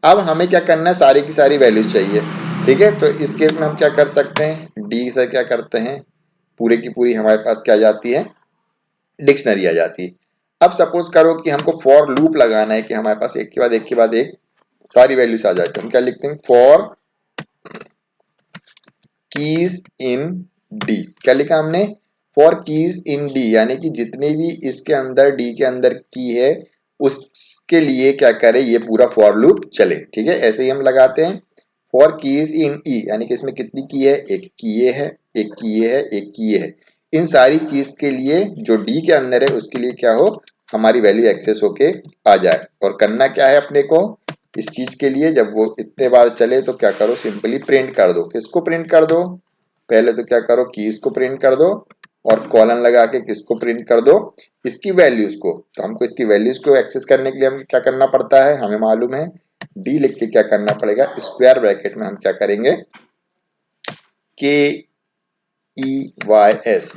अब हमें क्या करना है, सारी की सारी वैल्यूज चाहिए। ठीक है, तो इस केस में हम क्या कर सकते हैं, डी से क्या करते हैं, पूरे की पूरी हमारे पास क्या आ जाती है, डिक्शनरी आ जाती है। अब सपोज करो कि हमको फॉर लूप लगाना है कि हमारे पास एक के बाद एक के बाद एक सारी वैल्यूज आ जाती है, हम क्या लिखते हैं, फॉर कीज इन डी। क्या लिखा हमने, फॉर कीज इन डी, यानी कि जितनी भी इसके अंदर डी के अंदर की है उसके लिए क्या करे, ये पूरा फॉर लूप चले। ठीक है, ऐसे ही हम लगाते हैं फॉर कीज इन ई, यानी कि इसमें कितनी की है, एक की ये है, एक की ये है, एक की ये है, इन सारी कीज के लिए जो डी के अंदर है उसके लिए क्या हो, हमारी वैल्यू एक्सेस होके आ जाए। और करना क्या है अपने को, इस चीज के लिए जब वो इतने बार चले तो क्या करो, सिंपली प्रिंट कर दो। किसको प्रिंट कर दो, पहले तो क्या करो, कीज को प्रिंट कर दो, और कॉलन लगा के किसको प्रिंट कर दो, इसकी वैल्यूज को। तो हमको इसकी वैल्यूज को एक्सेस करने के लिए हम क्या करना पड़ता है, हमें मालूम है, डी लिख के क्या करना पड़ेगा, स्क्वायर ब्रैकेट में हम क्या करेंगे, KEYS,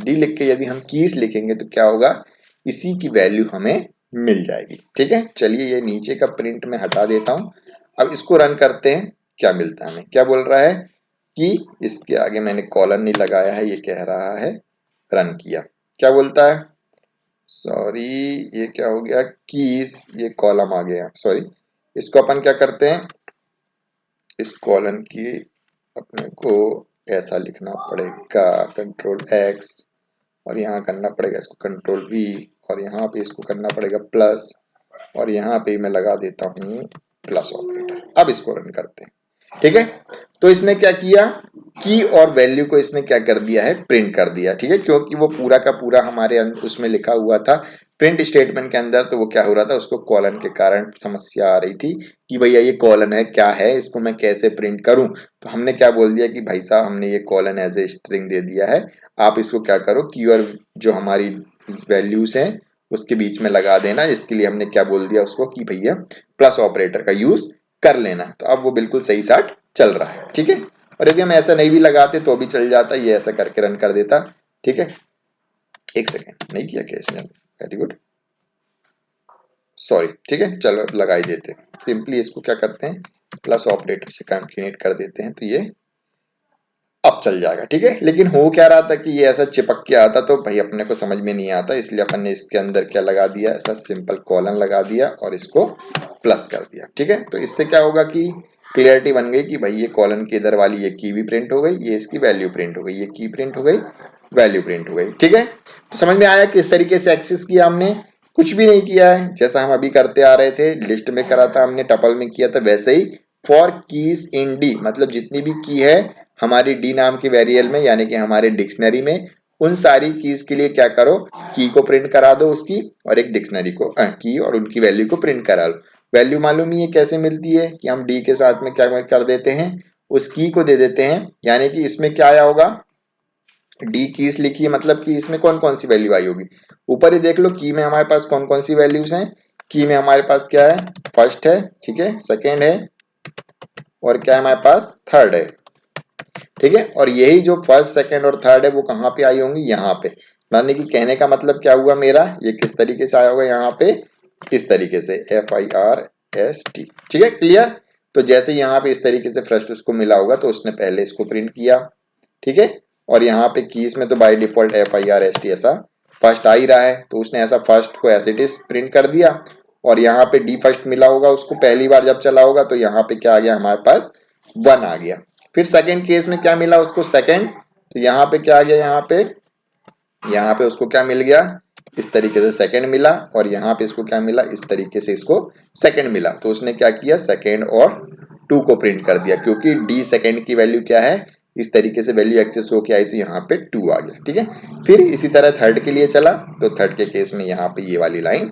डी लिख के यदि हम कीज लिखेंगे तो क्या होगा, इसी की वैल्यू हमें मिल जाएगी। ठीक है, चलिए ये नीचे का प्रिंट में हटा देता हूं। अब इसको रन करते हैं, क्या मिलता है हमें। क्या बोल रहा है कि इसके आगे मैंने कॉलन नहीं लगाया है, ये कह रहा है रन किया। क्या बोलता है, सॉरी ये क्या हो गया, कीज, ये कॉलम आ गया, सॉरी। इसको अपन क्या करते हैं, इस कॉलन की अपने को ऐसा लिखना पड़ेगा, कंट्रोल एक्स, और यहाँ करना पड़ेगा इसको कंट्रोल वी, और यहाँ पे इसको करना पड़ेगा प्लस, और यहाँ पे मैं लगा देता हूँ प्लस ऑपरेटर। अब इसको रन करते हैं। ठीक है, तो इसने क्या किया, की और वैल्यू को इसने क्या कर दिया है, प्रिंट कर दिया। ठीक है, क्योंकि वो पूरा का पूरा हमारे उसमें लिखा हुआ था प्रिंट स्टेटमेंट के अंदर, तो वो क्या हो रहा था, उसको कॉलन के कारण समस्या आ रही थी कि भैया ये कॉलन है क्या है, इसको मैं कैसे प्रिंट करूं। तो हमने क्या बोल दिया कि भाई साहब हमने ये कॉलन एज ए स्ट्रिंग दे दिया है, आप इसको क्या करो, की और जो हमारी वैल्यूज हैं उसके बीच में लगा देना। इसके लिए हमने क्या बोल दिया उसको कि भैया प्लस ऑपरेटर का यूज कर लेना। तो अब वो बिल्कुल सही साट चल रहा है। ठीक है, और यदि हम ऐसा नहीं भी लगाते तो भी चल जाता, ये ऐसा करके रन कर देता। ठीक है, एक सेकेंड, नहीं किया क्या इसने, वेरी गुड, सॉरी। ठीक है, चलो लगा ही देते, सिंपली इसको क्या करते हैं, प्लस ऑपरेटर से कंकेटेनेट कर देते हैं, तो ये अब चल जाएगा। ठीक है, लेकिन हो क्या रहा था कि ये ऐसा चिपक के आता तो भाई अपने को समझ में नहीं आता, इसलिए अपन ने इसके अंदर क्या लगा दिया, ऐसा सिंपल कॉलन लगा दिया और इसको प्लस कर दिया। ठीक है, तो इससे क्या होगा कि क्लियरिटी बन गई कि भाई ये कॉलन के इधर वाली ये की भी प्रिंट हो गई, ये इसकी वैल्यू प्रिंट हो गई, ये की प्रिंट हो गई, वैल्यू प्रिंट हो गई। ठीक है, तो समझ में आया किस तरीके से एक्सेस किया हमने, कुछ भी नहीं किया है, जैसा हम अभी करते आ रहे थे, लिस्ट में करा था हमने, टपल में किया था, वैसे ही फॉर कीज इन डी, मतलब जितनी भी की है हमारी डी नाम की वेरिएबल में, यानी कि हमारे डिक्शनरी में, उन सारी कीज के लिए क्या करो, की को प्रिंट करा दो उसकी, और एक डिक्शनरी को की और उनकी वैल्यू को प्रिंट करा लो। वैल्यू मालूम ही है कैसे मिलती है कि हम डी के साथ में क्या कर देते हैं, उस की को दे देते हैं, यानी कि इसमें क्या आया होगा, डी कीज लिखी है, मतलब कि इसमें कौन कौन सी वैल्यू आई होगी, ऊपर ही देख लो की में हमारे पास कौन कौन सी वैल्यूज हैं। की में हमारे पास क्या है, फर्स्ट है, ठीक है, सेकेंड है, और क्या है हमारे पास, थर्ड है। ठीक है, और यही जो फर्स्ट सेकंड और थर्ड है वो कहाँ पे आई होंगी, यहाँ पे। मानने की कहने का मतलब क्या हुआ मेरा, ये किस तरीके से आया होगा यहाँ पे, इस तरीके से FIRST। ठीक है, क्लियर। तो जैसे यहाँ पे इस तरीके से फर्स्ट उसको मिला होगा तो उसने पहले इसको प्रिंट किया। ठीक है, और यहाँ पे कीज में तो बाय डिफॉल्ट FIRST ऐसा फर्स्ट आ ही रहा है, तो उसने ऐसा फर्स्ट को एज इट इज प्रिंट कर दिया। और यहाँ पे डी फर्स्ट मिला होगा उसको पहली बार जब चला होगा, तो यहाँ पे क्या आ गया हमारे पास, 1 आ गया। फिर सेकंड केस में क्या मिला उसको, सेकंड, तो यहाँ पे क्या आ गया, यहाँ पे उसको क्या मिल गया, इस तरीके से सेकंड मिला, और यहाँ पे इसको क्या मिला, इस तरीके से इसको सेकंड मिला। तो उसने क्या किया, सेकंड और 2 को प्रिंट कर दिया, क्योंकि डी सेकंड की वैल्यू क्या है, इस तरीके से वैल्यू एक्सेस होके आई, तो यहाँ पे 2 आ गया। ठीक है, फिर इसी तरह थर्ड के लिए चला, तो थर्ड के केस में यहाँ पे ये वाली लाइन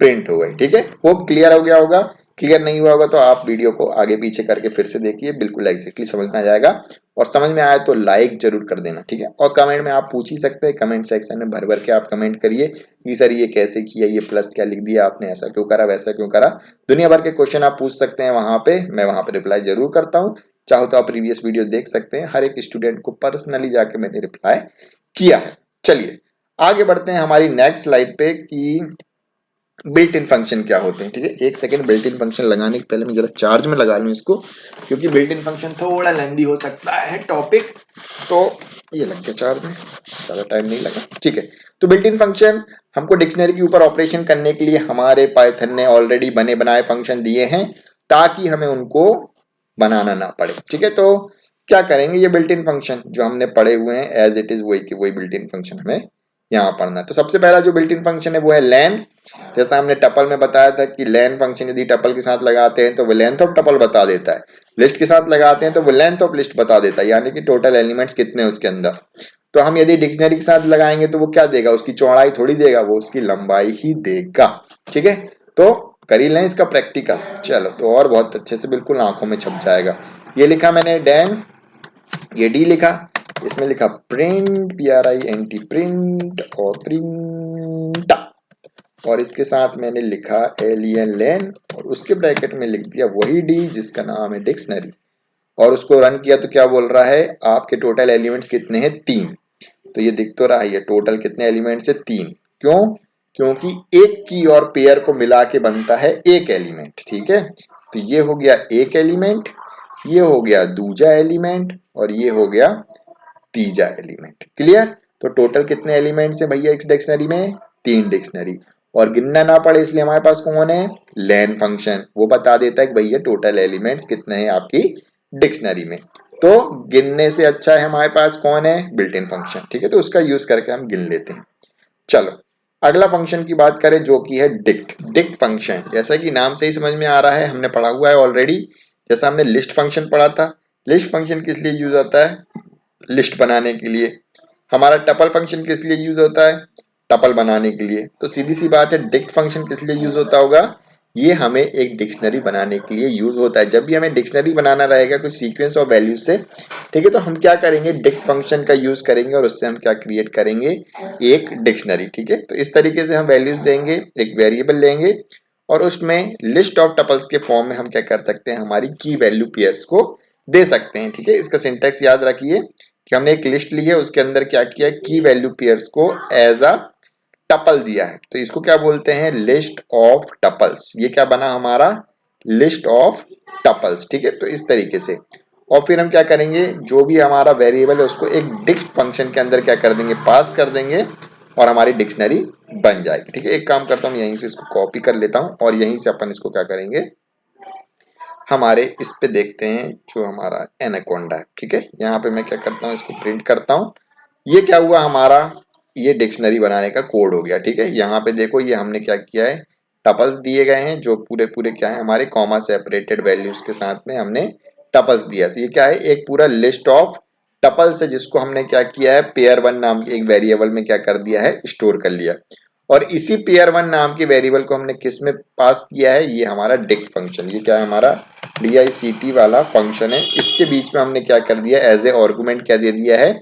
प्रिंट हो गई। ठीक है, होप क्लियर हो गया होगा। क्लियर नहीं हुआ होगा तो आप वीडियो को आगे पीछे करके फिर से देखिए, बिल्कुल एग्जैक्टली समझ में आ जाएगा। और समझ में आया तो लाइक जरूर कर देना। ठीक है, और कमेंट में आप पूछ ही सकते हैं, कमेंट सेक्शन में भर भर के आप कमेंट करिए कि सर ये कैसे किया, ये प्लस क्या लिख दिया आपने, ऐसा क्यों करा, वैसा क्यों करा। दुनिया भर के क्वेश्चन आप पूछ सकते हैं वहां पे, मैं वहां पे रिप्लाई जरूर करता हूँ। चाहो तो आप प्रीवियस वीडियो देख सकते हैं, हर एक स्टूडेंट को पर्सनली जाके मैंने रिप्लाई किया है। चलिए आगे बढ़ते हैं हमारी नेक्स्ट स्लाइड पे कि बिल्ट इन फंक्शन क्या होते हैं। ठीक है, एक सेकंड, बिल्ट इन फंक्शन लगाने के पहले मैं जरा चार्ज में लगा लूं इसको, क्योंकि बिल्ट इन फंक्शन थोड़ा लेंदी हो सकता है टॉपिक। तो ये लग गया चार्ज में, ज्यादा टाइम नहीं लगा। ठीक है, तो बिल्ट इन फंक्शन हमको डिक्शनरी के ऊपर ऑपरेशन करने के लिए हमारे पाइथन ने ऑलरेडी बने बनाए फंक्शन दिए हैं, ताकि हमें उनको बनाना ना पड़े। ठीक है, तो क्या करेंगे, ये बिल्ट इन फंक्शन जो हमने पढ़े हुए हैं एज इट इज वही की वही बिल्ट इन फंक्शन हमें यहाँ पढ़ना है। तो सबसे पहला जो बिल्ट इन फंक्शन है वो है लेन। जैसा हमने टपल में बताया था कि लेन फंक्शन यदि टपल के साथ लगाते हैं तो वो लेंथ ऑफ टपल बता देता है, लिस्ट के साथ लगाते हैं तो वो लेंथ ऑफ लिस्ट बता देता है, यानी कि टोटल एलिमेंट्स कितने हैं उसके अंदर। तो हम यदि डिक्शनरी के साथ लगाएंगे तो वो क्या देगा, उसकी चौड़ाई थोड़ी देगा, वो उसकी लंबाई ही देगा। ठीक है, तो कर ही लें इसका प्रैक्टिकल। चलो, तो और बहुत अच्छे से बिल्कुल आंखों में छप जाएगा। ये लिखा मैंने डैन, ये डी लिखा, इसमें लिखा प्रिंट, PRINT प्रिंट, और प्रिंट, और इसके साथ मैंने लिखा एलियन लेन, और उसके ब्रैकेट में लिख दिया वही डी जिसका नाम है डिक्शनरी, और उसको रन किया तो क्या बोल रहा है, आपके टोटल एलिमेंट्स कितने हैं, 3। तो ये दिख तो रहा है, ये टोटल कितने एलिमेंट्स है, 3। क्यों, क्योंकि एक की और पेयर को मिला के बनता है एक एलिमेंट। ठीक है, तो ये हो गया एक एलिमेंट, ये हो गया दूजा एलिमेंट और ये हो गया तीजा एलिमेंट। क्लियर? तो टोटल कितने एलिमेंट्स है भैया इस डिक्शनरी में? 3 डिक्शनरी। और गिनना ना पड़े इसलिए हमारे पास कौन है? Len function. वो बता देता है कि भैया टोटल एलिमेंट्स कितने हैं आपकी डिक्शनरी में। तो गिनने से अच्छा है हमारे पास कौन है? Built in function. ठीक है, तो उसका यूज करके हम गिन लेते हैं। चलो अगला फंक्शन की बात करें जो कि है डिक्ट। डिक्ट फंक्शन जैसा कि नाम से ही समझ में आ रहा है, हमने पढ़ा हुआ है ऑलरेडी। जैसा हमने लिस्ट फंक्शन पढ़ा था। लिस्ट फंक्शन किस लिए यूज होता है? लिस्ट बनाने के लिए। हमारा टपल फंक्शन किस लिए यूज होता है? टपल बनाने के लिए। तो सीधी सी बात है डिक्ट फंक्शन किस लिए यूज होता होगा? ये हमें एक डिक्शनरी बनाने के लिए यूज होता है। जब भी हमें डिक्शनरी बनाना रहेगा कुछ सीक्वेंस और वैल्यूज से, ठीक है, तो हम क्या करेंगे? डिक्ट फंक्शन का यूज करेंगे और उससे हम क्या क्रिएट करेंगे? एक डिक्शनरी। ठीक है, तो इस तरीके से हम वैल्यूज देंगे, एक वेरिएबल लेंगे और उसमें लिस्ट ऑफ टपल्स के फॉर्म में हम क्या कर सकते हैं? हमारी की वैल्यू पेयर्स को दे सकते हैं। ठीक है, इसका सिंटैक्स याद रखिए कि हमने एक लिस्ट ली है, उसके अंदर क्या किया है? की वैल्यू पेयर्स को एज अ टपल दिया है, तो इसको क्या बोलते हैं? List of tuples. ये क्या बना हमारा? List of tuples. ठीक है, तो इस तरीके से। और फिर हम क्या करेंगे? जो भी हमारा वेरिएबल है उसको एक डिक्ट फंक्शन के अंदर क्या कर देंगे? पास कर देंगे और हमारी डिक्शनरी बन जाएगी। ठीक है, एक काम करता हूँ, यहीं से इसको कॉपी कर लेता हूँ और यहीं से अपन इसको क्या करेंगे? हमारे इस पे देखते हैं जो हमारा एनाकोंडा है। ठीक है, यहाँ पे मैं क्या करता हूँ? इसको प्रिंट करता हूँ। ये क्या हुआ हमारा? ये डिक्शनरी बनाने का कोड हो गया। ठीक है, यहाँ पे देखो ये हमने क्या किया है? टपल्स दिए गए हैं जो पूरे पूरे क्या है? हमारे कॉमा सेपरेटेड वैल्यूज के साथ में हमने टपल्स दिया। तो ये क्या है? एक पूरा लिस्ट ऑफ टपल्स है जिसको हमने क्या किया है? पेयर वन नाम के एक वेरिएबल में क्या कर दिया है? स्टोर कर लिया। और इसी पेयर वन नाम के वेरिएबल को हमने किस में पास किया है? ये हमारा डिक्ट फंक्शन। ये क्या है? हमारा dict वाला फंक्शन है। इसके बीच में हमने क्या कर दिया? एज ए आर्गुमेंट क्या दे दिया है?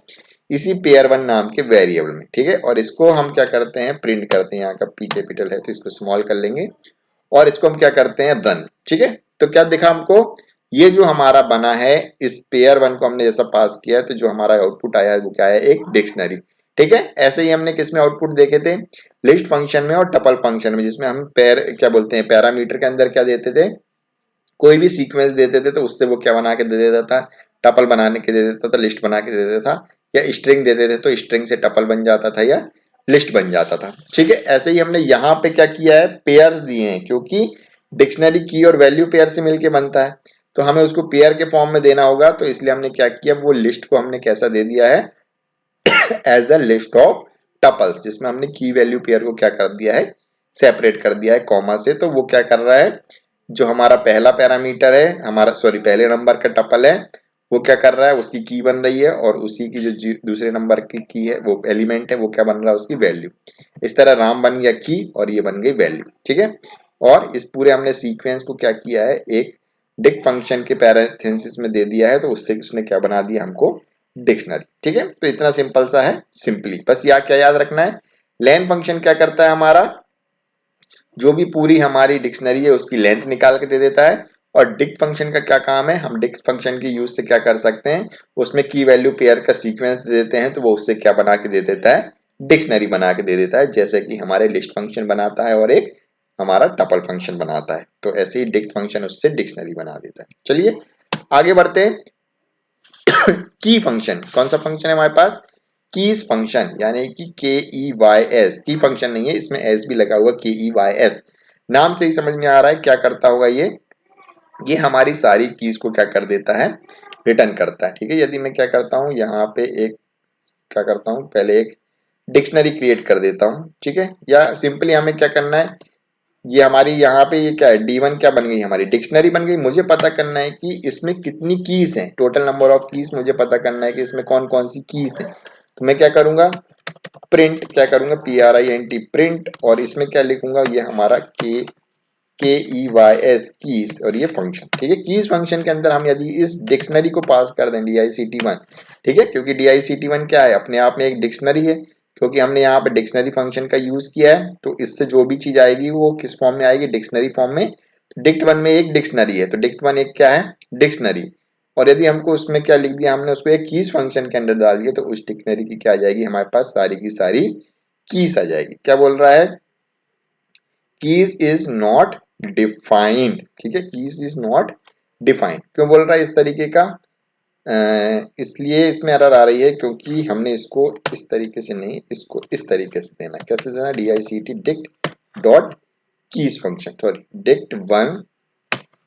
इसी पेयर वन नाम के वेरिएबल में। ठीक है, और इसको हम क्या करते हैं? प्रिंट करते हैं। यहाँ का पी कैपिटल है तो इसको स्मॉल कर लेंगे और इसको हम क्या करते हैं? रन। ठीक है, तो क्या दिखा हमको? ये जो हमारा बना है इस पेयर वन को हमने जैसा पास किया है तो जो हमारा आउटपुट आया है वो क्या है? एक डिक्शनरी। ठीक है, ऐसे ही हमने किसमें आउटपुट देखे थे? लिस्ट फंक्शन में और टपल फंक्शन में, जिसमें हम पैर क्या बोलते हैं? पैरामीटर के अंदर क्या देते थे? कोई भी सीक्वेंस देते थे तो उससे वो क्या बना के दे देता था? टपल बनाने के दे देता था, लिस्ट बना के दे देता था। या स्ट्रिंग देते थे तो स्ट्रिंग से टपल बन जाता था या लिस्ट बन जाता था। ठीक है, ऐसे ही हमने यहाँ पे क्या किया है? पेयर्स दिए हैं, क्योंकि डिक्शनरी की और वैल्यू पेयर से मिलके बनता है तो हमें उसको पेयर के फॉर्म में देना होगा। तो इसलिए हमने क्या किया? वो लिस्ट को हमने कैसा दे दिया है? As a list of tuples, जिसमें हमने की वैल्यू पेयर को क्या कर दिया है? सेपरेट कर दिया है कॉमा से। तो वो क्या कर रहा है? जो हमारा पहला पैरामीटर है हमारा, सॉरी पहले नंबर का टपल है, वो क्या कर रहा है? उसकी की बन रही है और उसी की जो दूसरे नंबर की है वो एलिमेंट है, वो क्या बन रहा है? उसकी वैल्यू। इस तरह राम बन गया की और ये बन गई वैल्यू। ठीक है, और इस पूरे हमने सीक्वेंस को क्या किया है? एक डिक्ट फंक्शन के पैरेंथेसिस में दे दिया है, तो उससे उसने क्या बना दिया हमको? डिक्शनरी। ठीक है, तो इतना सिंपल सा है। सिंपली बस क्या याद रखना है? लेन फंक्शन क्या करता है? हमारा जो भी पूरी हमारी डिक्शनरी है उसकी लेंथ निकाल के दे देता है। और डिक्ट फंक्शन का क्या काम है? हम डिक्ट फंक्शन के यूज से क्या कर सकते हैं? उसमें की वैल्यू पेयर का सीक्वेंस दे देते हैं तो वो उससे क्या बना के दे देता है? डिक्शनरी बना के दे देता है, जैसे कि हमारे लिस्ट फंक्शन बनाता है और एक हमारा टपल फंक्शन बनाता है। तो ऐसे ही डिक्ट फंक्शन उससे डिक्शनरी बना देता है। चलिए आगे बढ़ते हैं। की फंक्शन कौन सा फंक्शन है हमारे पास? कीज फंक्शन, यानी कि KEYS। की फंक्शन नहीं है, इसमें एस भी लगा हुआ, KEYS। नाम से ही समझ में आ रहा है क्या करता होगा ये हमारी सारी कीज को क्या कर देता है? रिटर्न करता है। ठीक है, यदि मैं क्या करता हूँ यहाँ पे एक क्या करता हूँ? पहले एक डिक्शनरी क्रिएट कर देता हूँ। ठीक है, या सिंपली हमें क्या करना है? ये हमारी यहाँ पे ये क्या है? D1 क्या बन गई? हमारी डिक्शनरी बन गई। मुझे पता करना है कि इसमें कितनी कीज हैं, टोटल नंबर ऑफ कीज मुझे पता करना है कि इसमें कौन कौन सी कीज है। तो मैं क्या करूंगा? प्रिंट क्या करूंगा? PRINT प्रिंट, और इसमें क्या लिखूंगा? ये हमारा KEYS कीज और ये फंक्शन। ठीक है, कीज फंक्शन के अंदर हम यदि इस डिक्शनरी को पास कर दें DICT1, ठीक है, क्योंकि DICT1 क्या है? अपने आप में एक डिक्शनरी है, क्योंकि हमने यहाँ पे डिक्शनरी फंक्शन का यूज किया है। तो इससे जो भी चीज आएगी वो किस फॉर्म में आएगी? डिक्शनरी फॉर्म में। डिक्ट वन में एक डिक्शनरी है तो डिक्ट वन एक क्या है? डिक्शनरी। और यदि हमको उसमें क्या लिख दिया हमने? उसको एक कीज फंक्शन के अंदर डाल दिया तो उस डिक्शनरी की क्या आ जाएगी? हमारे पास सारी की सारी कीज आ जाएगी। क्या बोल रहा है? कीज इज नॉट डिफाइंड, ठीक है, कीज इज नॉट डिफाइंड क्यों बोल रहा है इस तरीके का, इसलिए इसमें एरर आ रही है क्योंकि हमने इसको इस तरीके से नहीं, इसको इस तरीके से देना। कैसे देना, dict dict dot keys function, sorry dict one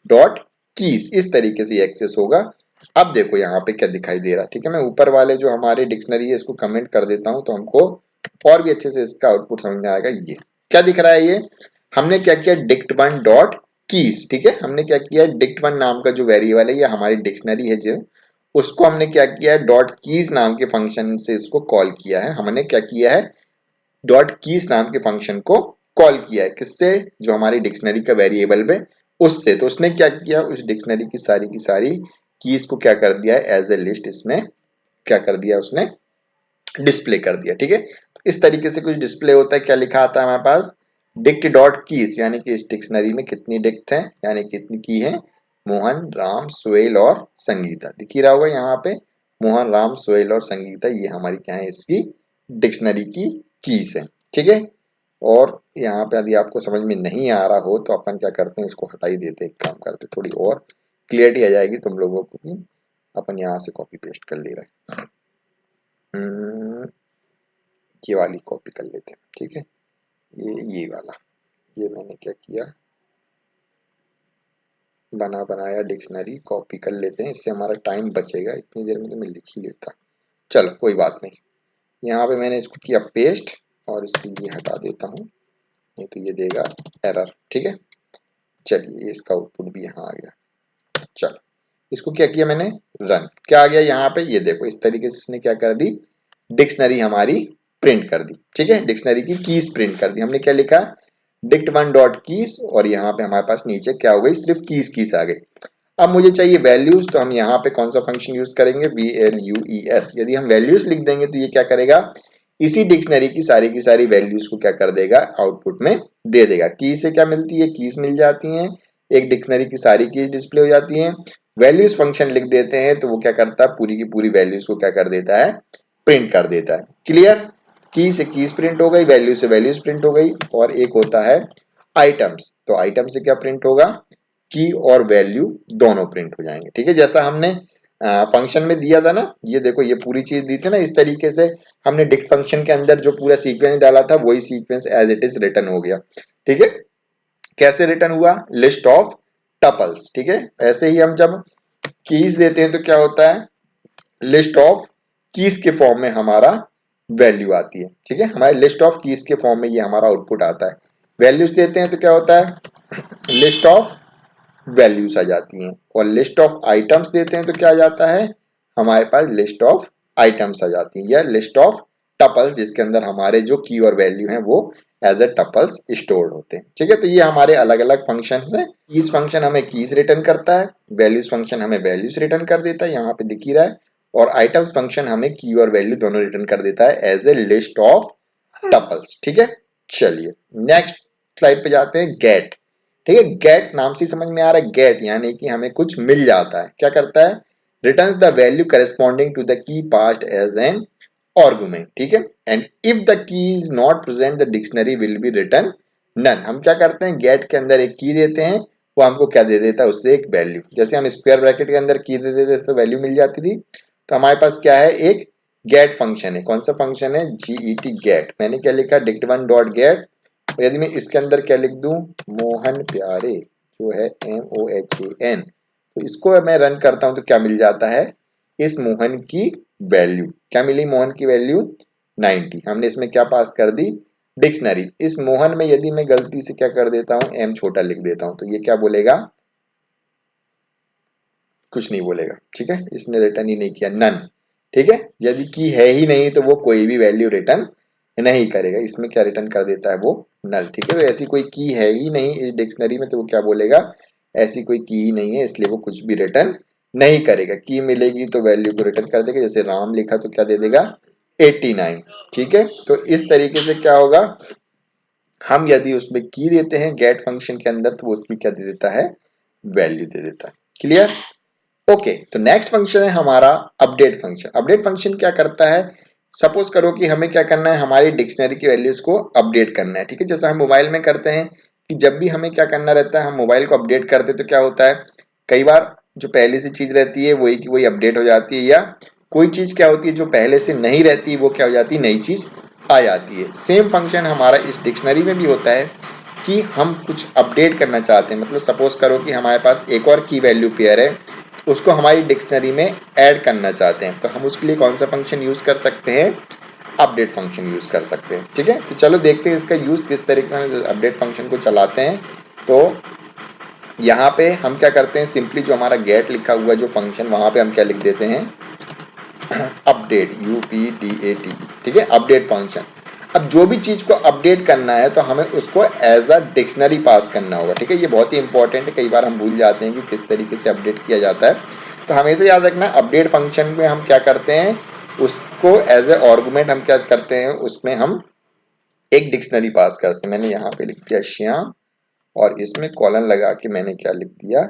dot keys, इस तरीके से एक्सेस होगा। अब देखो यहाँ पे क्या दिखाई दे रहा है, ठीक है, मैं ऊपर वाले जो हमारे डिक्शनरी है इसको कमेंट कर देता हूँ तो हमको और भी अच्छे से इसका आउटपुट समझ में आएगा। ये क्या दिख रहा है, ये हमने क्या किया, dict वन डॉट कीज, ठीक है, हमने क्या किया, dict वन नाम का जो वेरिएबल है ये हमारी डिक्शनरी है जो, उसको हमने क्या किया है, डॉट कीज नाम के फंक्शन से इसको कॉल किया है। हमने क्या किया है, डॉट कीज नाम के फंक्शन को कॉल किया है, किससे, जो हमारी डिक्शनरी का वेरिएबल है उससे। तो उसने क्या किया, उस डिक्शनरी की सारी कीज को क्या कर दिया है, एज ए लिस्ट इसमें क्या कर दिया, उसने डिस्प्ले कर दिया, ठीक है। तो इस तरीके से कुछ डिस्प्ले होता है, क्या लिखा आता है हमारे पास, डिक्ट डॉट कीज, यानी कि इस डिक्शनरी में कितनी डिक्ट है, यानी कितनी की है, मोहन, राम, सोहेल और संगीता, दिख ही रहा होगा यहाँ पे, मोहन, राम, सोहेल और संगीता, ये हमारी क्या है, इसकी डिक्शनरी की कीज है, ठीक है। और यहाँ पे यदि आपको समझ में नहीं आ रहा हो तो अपन क्या करते हैं, इसको हटा ही देते हैं, एक काम करते हैं, थोड़ी और क्लियरिटी आ जाएगी तुम लोगों को कि अपन यहाँ से कॉपी पेस्ट कर ले रहे हैं। ये वाली कॉपी कर लेते हैं, ठीक है, ये वाला, ये मैंने क्या किया, बनाया डिक्शनरी, कॉपी कर लेते हैं, इससे हमारा टाइम बचेगा, इतनी देर में तो मैं लिख ही लेता। चलो कोई बात नहीं, यहाँ पे मैंने इसको किया पेस्ट और इसको ये हटा देता हूँ, नहीं तो ये देगा एरर, ठीक है। चलिए इसका आउटपुट भी यहाँ आ गया। चलो इसको क्या किया मैंने, रन, क्या आ गया यहाँ पे, ये देखो इस तरीके से इसने क्या कर दी, डिक्शनरी हमारी प्रिंट कर दी, ठीक है, डिक्शनरी की कीज प्रिंट कर दी। हमने क्या लिखा, डिक्ट वन डॉट कीज, और यहाँ पे हमारे पास नीचे क्या हो गई, सिर्फ कीज आ गई। अब मुझे चाहिए वैल्यूज, तो हम यहाँ पे कौन सा फंक्शन यूज करेंगे, VLUES। यदि हम वैल्यूज लिख देंगे तो ये क्या करेगा, इसी डिक्शनरी की सारी वैल्यूज को क्या कर देगा, आउटपुट में दे देगा। की से क्या मिलती है, कीज मिल जाती हैं, एक डिक्शनरी की सारी कीज डिस्प्ले हो जाती हैं। वैल्यूज फंक्शन लिख देते हैं तो वो क्या करता है, पूरी की पूरी वैल्यूज को क्या कर देता है, प्रिंट कर देता है। क्लियर, की से कीज प्रिंट हो गई, वैल्यू से वैल्यूज प्रिंट हो गई, और एक होता है आइटम्स, तो आइटम से क्या प्रिंट होगा, की और वैल्यू दोनों प्रिंट हो जाएंगे, ठीक है, जैसा हमने फंक्शन में दिया था ना। ये देखो ये पूरी चीज दी थी ना, इस तरीके से हमने डिक्ट फंक्शन के अंदर जो पूरा सीक्वेंस डाला था वही sequence as it is return हो गया, ठीक है। कैसे रिटर्न हुआ, लिस्ट ऑफ टपल्स, ठीक है। ऐसे ही हम जब कीज देते हैं तो क्या होता है, लिस्ट ऑफ कीज के फॉर्म में हमारा वैल्यू आती है, ठीक है, हमारे लिस्ट ऑफ कीज के फॉर्म में ये हमारा आउटपुट आता है। वैल्यूज देते हैं तो क्या होता है, लिस्ट ऑफ वैल्यूज आ जाती हैं, और लिस्ट ऑफ आइटम्स देते हैं तो क्या आ जाता है, हमारे पास लिस्ट ऑफ आइटम्स आ जाती हैं, या लिस्ट ऑफ टपल्स, जिसके अंदर हमारे जो की और वैल्यू हैं वो एज ए टपल्स स्टोर्ड होते हैं, ठीक है। तो ये हमारे अलग अलग फंक्शन हैं। कीज फंक्शन हमें कीज रिटर्न करता है, वैल्यूज फंक्शन हमें वैल्यूज रिटर्न कर देता है, यहाँ पे दिख ही रहा है, और आइटम्स फंक्शन हमें की और वैल्यू दोनों रिटर्न कर देता है as a list of tuples, ठीक है। चलिए नेक्स्ट स्लाइड पे जाते हैं, गेट, ठीक है। गेट नाम से समझ में आ रहा है, गेट यानी कि हमें कुछ मिल जाता है, क्या करता है, returns the value corresponding to the key passed as an argument, ठीक है। And if the key is not present the dictionary will be return none. हम क्या करते हैं, गेट के अंदर एक की देते हैं, वो हमको क्या दे देता है, उससे एक वैल्यू, जैसे हम स्क्वायर ब्रैकेट के अंदर की दे देते तो वैल्यू मिल जाती थी। तो हमारे पास क्या है, एक गेट फंक्शन है, कौन सा फंक्शन है, GET गेट। मैंने क्या लिखा, डिक्ट वन डॉट गेट, यदि मैं इसके अंदर क्या लिख दूं, मोहन प्यारे, जो है MOHAN, तो इसको मैं रन करता हूं तो क्या मिल जाता है, इस मोहन की वैल्यू क्या मिली, मोहन की वैल्यू 90। हमने इसमें क्या पास कर दी, डिक्शनरी। इस मोहन में यदि मैं गलती से क्या कर देता हूं, M छोटा लिख देता हूं, तो ये क्या बोलेगा, कुछ नहीं बोलेगा, ठीक है, इसने रिटर्न ही नहीं किया, नन, ठीक है। यदि की है ही नहीं तो वो कोई भी वैल्यू रिटर्न नहीं करेगा, इसमें क्या रिटर्न कर देता है, वो नल, ठीक है। तो ऐसी कोई की है ही नहीं इस डिक्शनरी में, तो वो क्या बोलेगा, ऐसी कोई की ही नहीं है, इसलिए वो कुछ भी रिटर्न नहीं करेगा। की मिलेगी तो वैल्यू को रिटर्न कर देगा, जैसे राम लिखा तो क्या दे देगा, 89, ठीक है। तो इस तरीके से क्या होगा, हम यदि उसमें की देते हैं गेट फंक्शन के अंदर तो वो उसकी क्या दे देता है, वैल्यू दे देता है। Clear, okay. तो नेक्स्ट फंक्शन है हमारा अपडेट फंक्शन। अपडेट फंक्शन क्या करता है, सपोज करो कि हमें क्या करना है, हमारी डिक्शनरी की वैल्यूज को अपडेट करना है, ठीक है, जैसा हम मोबाइल में करते हैं कि जब भी हमें क्या करना रहता है, हम मोबाइल को अपडेट करते तो क्या होता है, कई बार जो पहले से चीज रहती है वही की वही अपडेट हो जाती है, या कोई चीज क्या होती है जो पहले से नहीं रहती वो क्या हो जाती है, नई चीज आ जाती है। सेम फंक्शन हमारा इस डिक्शनरी में भी होता है कि हम कुछ अपडेट करना चाहते हैं, मतलब सपोज करो कि हमारे पास एक और की वैल्यू पेयर है, उसको हमारी डिक्शनरी में ऐड करना चाहते हैं, तो हम उसके लिए कौन सा फंक्शन यूज कर सकते हैं, अपडेट फंक्शन यूज कर सकते हैं। ठीक है, तो चलो देखते हैं इसका यूज किस तरीके से हम अपडेट फंक्शन को चलाते हैं। तो यहाँ पे हम क्या करते हैं, सिंपली जो हमारा गेट लिखा हुआ जो फंक्शन, वहां पे हम क्या लिख देते हैं, अपडेट, UPDAT। ठीक है, अपडेट फंक्शन। अब जो भी चीज को अपडेट करना है तो हमें उसको एज अ डिक्शनरी पास करना होगा। ठीक है, ये बहुत ही इंपॉर्टेंट है, कई बार हम भूल जाते हैं कि किस तरीके से अपडेट किया जाता है। तो हमेशा याद रखना, अपडेट फंक्शन में हम क्या करते हैं, उसको एज ए आर्गुमेंट हम क्या करते हैं, उसमें हम एक डिक्शनरी पास करते हैं। मैंने यहाँ पे लिख दिया श्याम, और इसमें कॉलन लगा के मैंने क्या लिख दिया,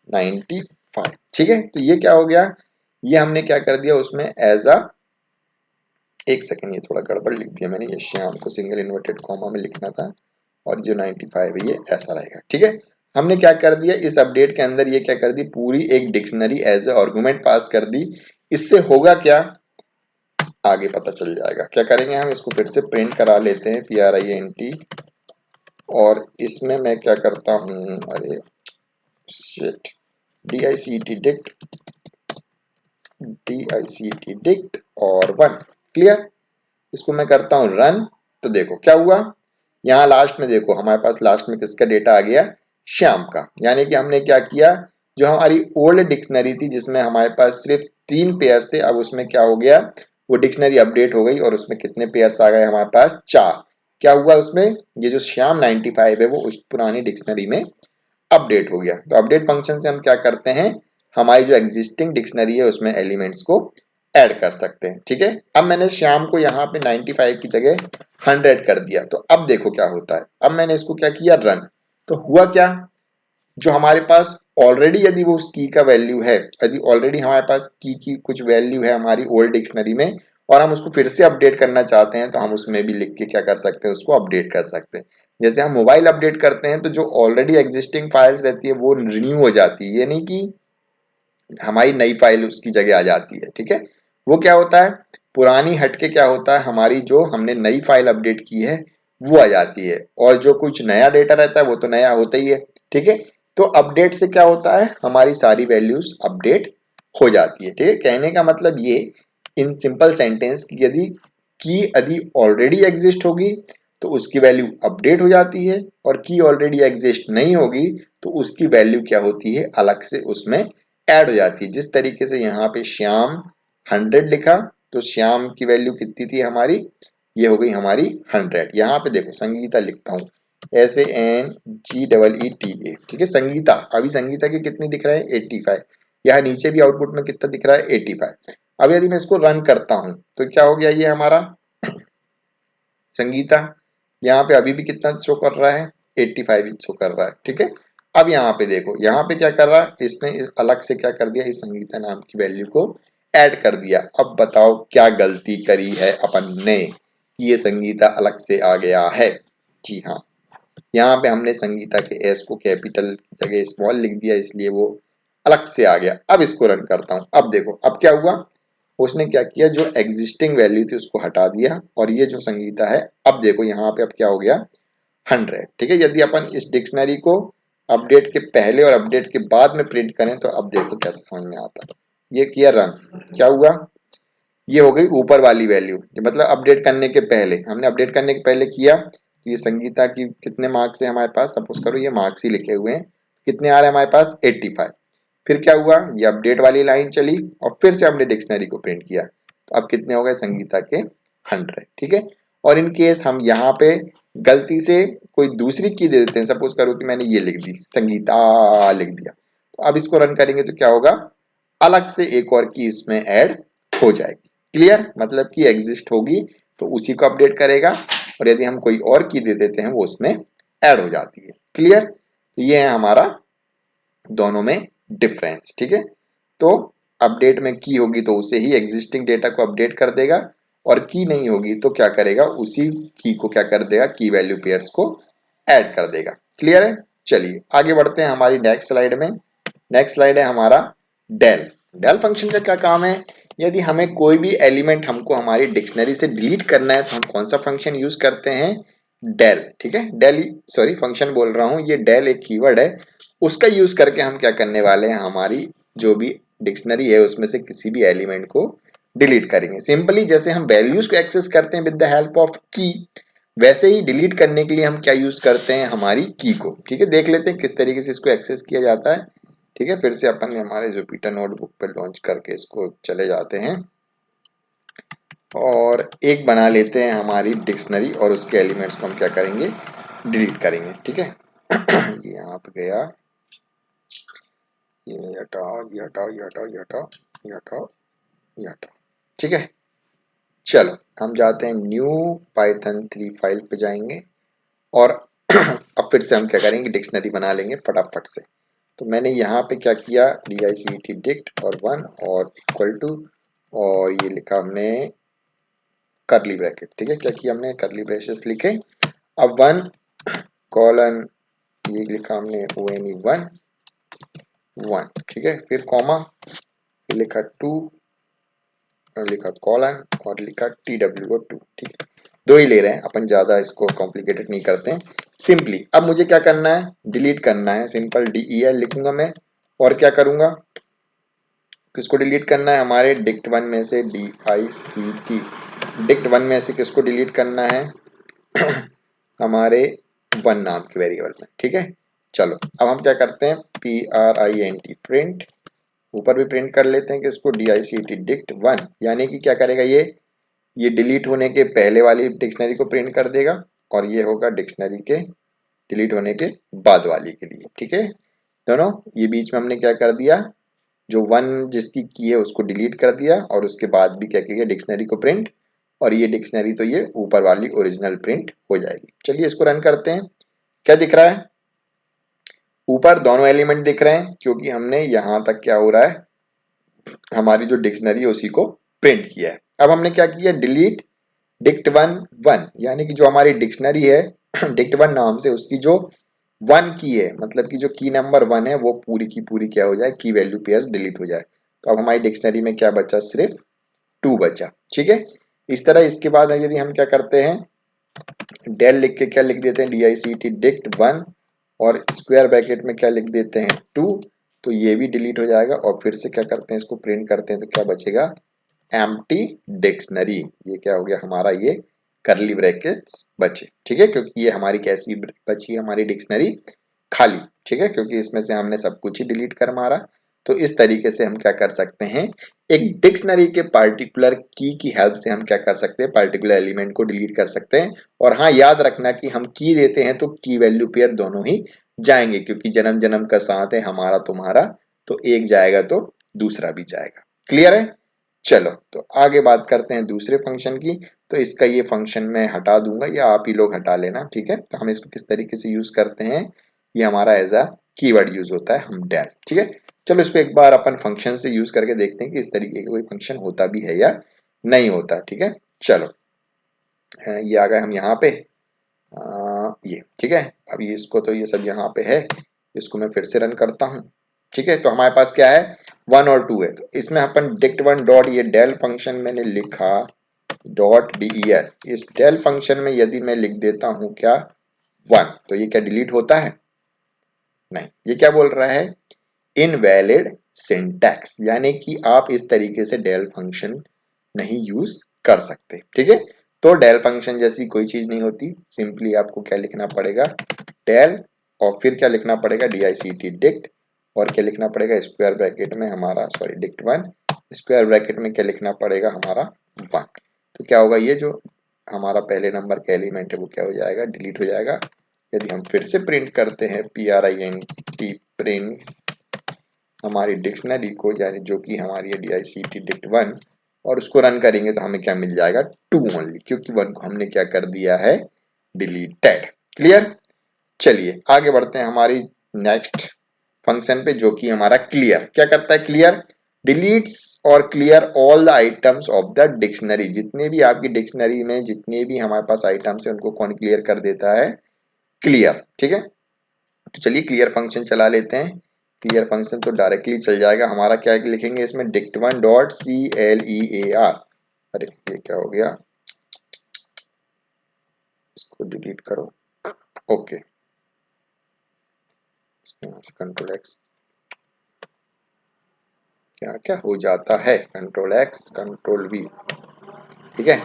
95। ठीक है, तो ये क्या हो गया, ये हमने क्या कर दिया उसमें एज अ, एक सेकंड ये थोड़ा गड़बड़ लिख दिया मैंने, ये श्याम को सिंगल इन्वर्टेड कॉमा में लिखना था, और जो 95 है ये ऐसा रहेगा। ठीक है, हमने क्या कर दिया इस अपडेट के अंदर, ये क्या कर दी, पूरी एक डिक्शनरी एज ए आर्गुमेंट पास कर दी। इससे होगा क्या, आगे पता चल जाएगा। क्या करेंगे, हम इसको फिर से प्रिंट करा लेते हैं, PRINT, और इसमें मैं क्या करता हूँ, अरे शिट, DICT और 1, क्लियर। इसको मैं करता हूँ रन, तो देखो क्या हुआ, यहाँ लास्ट में देखो हमारे पास लास्ट में किसका डेटा आ गया, श्याम का। यानी कि हमने क्या किया, जो हमारी ओल्ड डिक्शनरी थी जिसमें हमारे पास सिर्फ 3 पेयर्स थे, अब उसमें क्या हो गया, वो डिक्शनरी अपडेट हो गई और उसमें कितने पेयर्स आ गए हमारे पास, 4। क्या हुआ उसमें, ये जो श्याम 95 है वो उस पुरानी डिक्शनरी में अपडेट हो गया। तो अपडेट फंक्शन से हम क्या करते हैं, हमारी जो एग्जिस्टिंग डिक्शनरी है उसमें एलिमेंट्स को ऐड कर सकते हैं। ठीक है, अब मैंने श्याम को यहाँ पे 95 की जगह 100 कर दिया, तो अब देखो क्या होता है, अब मैंने इसको क्या किया, रन। तो हुआ क्या, जो हमारे पास ऑलरेडी यदि वो उस की का वैल्यू है, यदि ऑलरेडी हमारे पास की कुछ वैल्यू है हमारी ओल्ड डिक्शनरी में, और हम उसको फिर से अपडेट करना चाहते हैं, तो हम उसमें भी लिख के क्या कर सकते हैं, उसको अपडेट कर सकते हैं। जैसे हम मोबाइल अपडेट करते हैं तो जो ऑलरेडी एग्जिस्टिंग फाइल्स रहती है वो रिन्यू हो जाती है, ये नहीं कि हमारी नई फाइल उसकी जगह आ जाती है। ठीक है, वो क्या होता है, पुरानी हटके क्या होता है, हमारी जो हमने नई फाइल अपडेट की है वो आ जाती है, और जो कुछ नया डेटा रहता है वो तो नया होता ही है। ठीक है, तो अपडेट से क्या होता है, हमारी सारी वैल्यूज अपडेट हो जाती है। ठीक है, कहने का मतलब ये इन सिंपल सेंटेंस की, यदि ऑलरेडी एग्जिस्ट होगी तो उसकी वैल्यू अपडेट हो जाती है, और की ऑलरेडी एग्जिस्ट नहीं होगी तो उसकी वैल्यू क्या होती है, अलग से उसमें ऐड हो जाती है। जिस तरीके से यहाँ पे श्याम 100 लिखा, तो श्याम की वैल्यू कितनी थी हमारी, ये हो गई हमारी 100। यहाँ पे देखो संगीता लिखता हूँ, SANGEETA। ठीक है, संगीता, अभी संगीता की कितनी दिख रहा है, 85। यहाँ नीचे भी आउटपुट में कितना दिख रहा है, 85। अब यदि मैं इसको रन करता हूँ तो क्या हो गया, ये हमारा संगीता यहाँ पे अभी भी कितना शो कर रहा है, 85 शो कर रहा है। ठीक है, अब यहाँ पे देखो, यहाँ पे क्या कर रहा है, इसने इस अलग से क्या कर दिया, इस संगीता नाम की वैल्यू को ऐड कर दिया। अब बताओ क्या गलती करी है अपन ने, ये संगीता अलग से आ गया है। जी हाँ, यहाँ पे हमने संगीता के एस को कैपिटल की जगह स्मॉल लिख दिया, इसलिए वो अलग से आ गया। अब इसको रन करता हूँ, अब देखो अब क्या हुआ, उसने क्या किया, जो एग्जिस्टिंग वैल्यू थी उसको हटा दिया, और ये जो संगीता है, अब देखो यहाँ पे अब क्या हो गया, 100। ठीक है, यदि अपन इस डिक्शनरी को अपडेट के पहले और अपडेट के बाद में प्रिंट करें तो अब देखो कैसे समझ में आता है। ये किया रन, क्या हुआ, ये हो गई ऊपर वाली वैल्यू, मतलब अपडेट करने के पहले, हमने अपडेट करने के पहले किया तो ये संगीता की कितने मार्क्स है हमारे पास, सपोज करो ये मार्क्स ही लिखे हुए हैं, कितने आ रहे हैं हमारे पास, 85। फिर क्या हुआ, ये अपडेट वाली लाइन चली और फिर से हमने डिक्शनरी को प्रिंट किया, तो अब कितने हो गए संगीता के, 100। ठीक है, और इन केस हम यहाँ पे गलती से कोई दूसरी की दे देते हैं, सपोज करो कि मैंने ये लिख दी, संगीता लिख दिया, तो अब इसको रन करेंगे तो क्या होगा, अलग से एक और की इसमें ऐड हो जाएगी। क्लियर, मतलब कि एग्जिस्ट होगी तो उसी को अपडेट करेगा, और यदि हम कोई और की दे देते हैं वो उसमें ऐड हो जाती है। क्लियर, तो ये है हमारा दोनों में डिफरेंस। ठीक है, तो अपडेट में की होगी तो उसे ही एग्जिस्टिंग डेटा को अपडेट कर देगा, और की नहीं होगी तो क्या करेगा, उसी की को क्या कर देगा, की वैल्यू पेयर्स को ऐड कर देगा। क्लियर है? चलिए आगे बढ़ते हैं हमारी नेक्स्ट स्लाइड में। नेक्स्ट स्लाइड है हमारा डेल। डेल फंक्शन का क्या काम है? यदि हमें कोई भी एलिमेंट हमको हमारी डिक्शनरी से डिलीट करना है तो हम कौन सा फंक्शन यूज करते हैं? डेल। ठीक है, डेल, सॉरी फंक्शन बोल रहा हूं, ये डेल एक कीवर्ड है, उसका यूज करके हम क्या करने वाले हैं, हमारी जो भी डिक्शनरी है उसमें से किसी भी एलिमेंट को डिलीट करेंगे। सिंपली जैसे हम वैल्यूज को एक्सेस करते हैं विद द हेल्प ऑफ की, वैसे ही डिलीट करने के लिए हम क्या यूज करते हैं, हमारी की को। ठीक है, देख लेते हैं किस तरीके से इसको एक्सेस किया जाता है। ठीक है, फिर से अपन हमारे जुपिटर नोटबुक पर लॉन्च करके इसको चले जाते हैं और एक बना लेते हैं हमारी डिक्शनरी और उसके एलिमेंट्स को हम क्या करेंगे, डिलीट करेंगे। ठीक है ये यहाँ पे गया, ये हटाओ, ये हटाओ, ये हटाओ, ये हटाओ, ये हटाओ, ये हटाओ। ठीक है, चलो हम जाते हैं न्यू पाइथन 3 फाइल पे जाएंगे और अब फिर से हम क्या करेंगे, डिक्शनरी बना लेंगे फटाफट से। तो मैंने यहाँ पे क्या किया, dict dict और 1 और इक्वल टू, और ये लिखा हमने करली ब्रैकेट। ठीक है, क्या किया हमने, करली ब्रेसेस लिखे। अब 1 कॉलन, ये लिखा हमने one 1। ठीक है, फिर कॉमा, फिर लिखा 2, लिखा कॉलन और लिखा TWO2। ठीक है, दो ही ले रहे हैं अपन, ज्यादा इसको कॉम्प्लिकेटेड नहीं करते हैं, सिंपली। अब मुझे क्या करना है, डिलीट करना है, सिंपल DEL लिखूंगा मैं और क्या करूंगा, किसको डिलीट करना है, हमारे dict1 में से DICT, dict1 में से किसको डिलीट करना है हमारे 1 नाम के वेरिएबल में। ठीक है, चलो अब हम क्या करते हैं, PRINT प्रिंट, ऊपर भी प्रिंट कर लेते हैं कि इसको DICT dict1, यानी कि क्या करेगा, ये डिलीट होने के पहले वाली डिक्शनरी को प्रिंट कर देगा और ये होगा डिक्शनरी के डिलीट होने के बाद वाली के लिए। ठीक है, दोनों, ये बीच में हमने क्या कर दिया, जो 1 जिसकी की है उसको डिलीट कर दिया और उसके बाद भी क्या किया, डिक्शनरी को प्रिंट, और ये डिक्शनरी तो ये ऊपर वाली ओरिजिनल प्रिंट हो जाएगी। चलिए इसको रन करते हैं। क्या दिख रहा है, ऊपर दोनों एलिमेंट दिख रहे हैं क्योंकि हमने यहां तक क्या हो रहा है, हमारी जो डिक्शनरी है उसी को प्रिंट किया है। अब हमने क्या किया, डिलीट dict1 यानी कि जो हमारी डिक्शनरी है dict1 नाम से, उसकी जो 1 की है, मतलब कि जो की नंबर 1 है वो पूरी की पूरी क्या हो जाए, की वैल्यू पेयर्स डिलीट हो जाए। तो अब हमारी डिक्शनरी में क्या बचा, सिर्फ 2 बचा। ठीक है, इस तरह इसके बाद यदि हम क्या करते हैं, डेल लिख के क्या लिख देते हैं, DICT dict1 और स्क्वायर ब्रैकेट में क्या लिख देते हैं 2, तो ये भी डिलीट हो जाएगा। और फिर से क्या करते हैं, इसको प्रिंट करते हैं तो क्या बचेगा, एम्प्टी डिक्शनरी। ये क्या हो गया हमारा, ये करली ब्रैकेट्स बचे। ठीक है, क्योंकि ये हमारी कैसी बची, हमारी डिक्शनरी खाली। ठीक है, क्योंकि इसमें से हमने सब कुछ ही डिलीट कर मारा। तो इस तरीके से हम क्या कर सकते हैं, एक डिक्शनरी के पार्टिकुलर की हेल्प से हम क्या कर सकते हैं, पार्टिकुलर एलिमेंट को डिलीट कर सकते हैं। और हाँ, याद रखना कि हम की देते हैं तो की वैल्यू पेयर दोनों ही जाएंगे, क्योंकि जन्म जन्म का साथ है हमारा तुम्हारा, तो एक जाएगा तो दूसरा भी जाएगा। क्लियर है? चलो तो आगे बात करते हैं दूसरे फंक्शन की। तो इसका ये फंक्शन मैं हटा दूंगा या आप ही लोग हटा लेना। ठीक है, तो हम इसको किस तरीके से यूज करते हैं, ये हमारा एज अ कीवर्ड यूज होता है, हम डेल। ठीक है, चलो इसको एक बार अपन फंक्शन से यूज करके देखते हैं कि इस तरीके का कोई फंक्शन होता भी है या नहीं होता। ठीक है, चलो ये आ गए हम यहाँ पे, ये ठीक है। अब ये इसको तो ये सब यहाँ पे है, इसको मैं फिर से रन करता हूँ। ठीक है, तो हमारे पास क्या है, 1 और 2 है। तो इसमें अपन dict1 डॉट, ये डेल फंक्शन मैंने लिखा डॉट del, इस डेल फंक्शन में यदि मैं लिख देता हूँ क्या 1, तो ये क्या डिलीट होता है, नहीं। ये क्या बोल रहा है, इनवैलिड सिंटैक्स, यानी कि आप इस तरीके से डेल फंक्शन नहीं यूज कर सकते। ठीक है, तो डेल फंक्शन जैसी कोई चीज नहीं होती, सिंपली आपको क्या लिखना पड़ेगा, डेल, और फिर क्या लिखना पड़ेगा, DICT dict, और क्या लिखना पड़ेगा स्क्वायर ब्रैकेट में हमारा, सॉरी dict1, स्क्वायर ब्रैकेट में क्या लिखना पड़ेगा हमारा 1। तो क्या होगा, ये जो हमारा पहले नंबर का एलिमेंट है वो क्या हो जाएगा, डिलीट हो जाएगा। यदि हम फिर से प्रिंट करते हैं PRINT प्रिंट हमारी डिक्शनरी को, यानी जो कि हमारी है DICT dict1, और उसको रन करेंगे तो हमें क्या मिल जाएगा, 2 ओनली, क्योंकि 1 को हमने क्या कर दिया है, डिलीटेड। क्लियर? चलिए आगे बढ़ते हैं हमारी नेक्स्ट फंक्शन पे, जो कि हमारा क्लियर। क्या करता है क्लियर, डिलीट्स और clear all the items of the dictionary, जितने भी आपकी डिक्शनरी में जितने भी हमारे पास आइटम्स है उनको कौन क्लियर कर देता है, क्लियर। ठीक है, तो चलिए क्लियर फंक्शन चला लेते हैं। क्लियर फंक्शन तो डायरेक्टली चल जाएगा हमारा। क्या लिखेंगे इसमें, dict1 डॉट clear। अरे ये क्या हो गया, इसको डिलीट करो। ओके, यहाँ से कंट्रोल एक्स, क्या क्या हो जाता है, कंट्रोल एक्स कंट्रोल वी। ठीक है,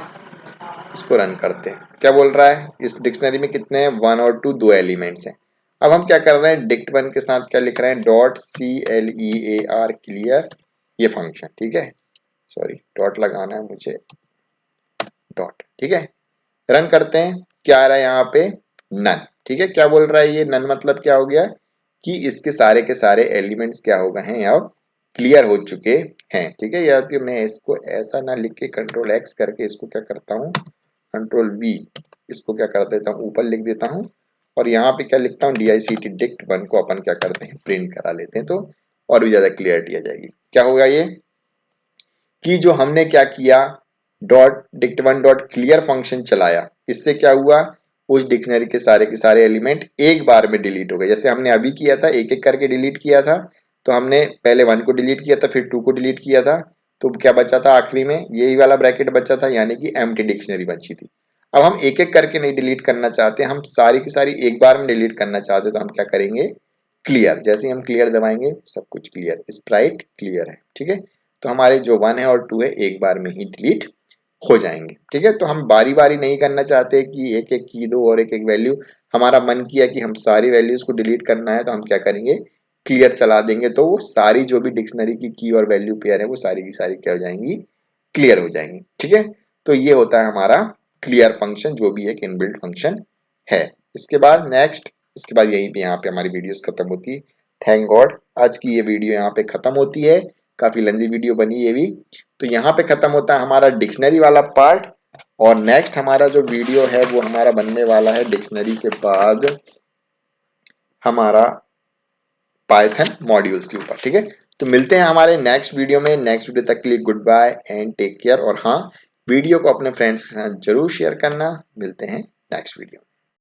इसको रन करते हैं। क्या बोल रहा है, इस डिक्शनरी में कितने हैं, 1 और 2 दो एलिमेंट्स हैं। अब हम क्या कर रहे हैं, dict1 के साथ क्या लिख रहे हैं, डॉट clear क्लियर, ये फंक्शन। ठीक है, सॉरी डॉट लगाना है मुझे, डॉट। ठीक है, रन करते हैं। क्या आ रहा है यहाँ पे, नन। ठीक है, क्या बोल रहा है ये नन, मतलब क्या हो गया कि इसके सारे के सारे एलिमेंट्स क्या हो गए हैं, अब क्लियर हो चुके हैं। ठीक है, या तो मैं इसको ऐसा ना लिख के कंट्रोल एक्स करके इसको क्या करता हूँ, कंट्रोल वी, इसको क्या कर देता हूँ, ऊपर लिख देता हूँ। और यहाँ पे क्या लिखता हूँ, dict dict1 को अपन क्या करते हैं, प्रिंट करा लेते हैं, तो और भी ज्यादा क्लियरिटी आ जाएगी। क्या होगा ये कि जो हमने क्या किया, dot dict1 dot clear function चलाया, इससे क्या हुआ, उस डिक्शनरी के सारे एलिमेंट एक बार में डिलीट हो गए। जैसे हमने अभी किया था, एक एक करके डिलीट किया था। तो हमने पहले 1 को डिलीट किया था, फिर 2 को डिलीट किया था, तो क्या बचा था आखिरी में, यही वाला ब्रैकेट बचा था, यानी कि एम्प्टी डिक्शनरी बची थी। अब हम एक एक करके नहीं डिलीट करना चाहते, हम सारी की सारी एक बार में डिलीट करना चाहते, तो हम क्या करेंगे, क्लियर। जैसे ही हम क्लियर दबाएंगे, सब कुछ क्लियर, स्प्राइट क्लियर है। ठीक है, तो हमारे जो 1 है और 2 है एक बार में ही डिलीट हो जाएंगे। ठीक है, तो हम बारी बारी नहीं करना चाहते कि एक एक की दो और एक एक वैल्यू। हमारा मन किया कि हम सारी वैल्यूज को डिलीट करना है, तो हम क्या करेंगे, क्लियर चला देंगे, तो वो सारी जो भी डिक्शनरी की और वैल्यू पेयर है, वो सारी की सारी क्या हो जाएंगी, क्लियर हो जाएंगी। ठीक है, तो ये होता है हमारा क्लियर फंक्शन, जो भी एक इनबिल्ट फंक्शन है। इसके बाद नेक्स्ट, इसके बाद यहीं पे यहाँ पे हमारी वीडियोस खत्म होती है। थैंक गॉड, आज की ये वीडियो यहाँ पे खत्म होती है। काफी लंबी वीडियो बनी ये भी। तो यहाँ पे खत्म होता है हमारा डिक्शनरी वाला पार्ट। और नेक्स्ट हमारा जो वीडियो है वो हमारा बनने वाला है डिक्शनरी के बाद हमारा पाइथन मॉड्यूल्स के ऊपर। ठीक है, तो मिलते हैं हमारे नेक्स्ट वीडियो में। नेक्स्ट वीडियो तक के लिए goodbye and take care. और हाँ, वीडियो को अपने फ्रेंड्स के साथ जरूर शेयर करना। मिलते हैं नेक्स्ट वीडियो में।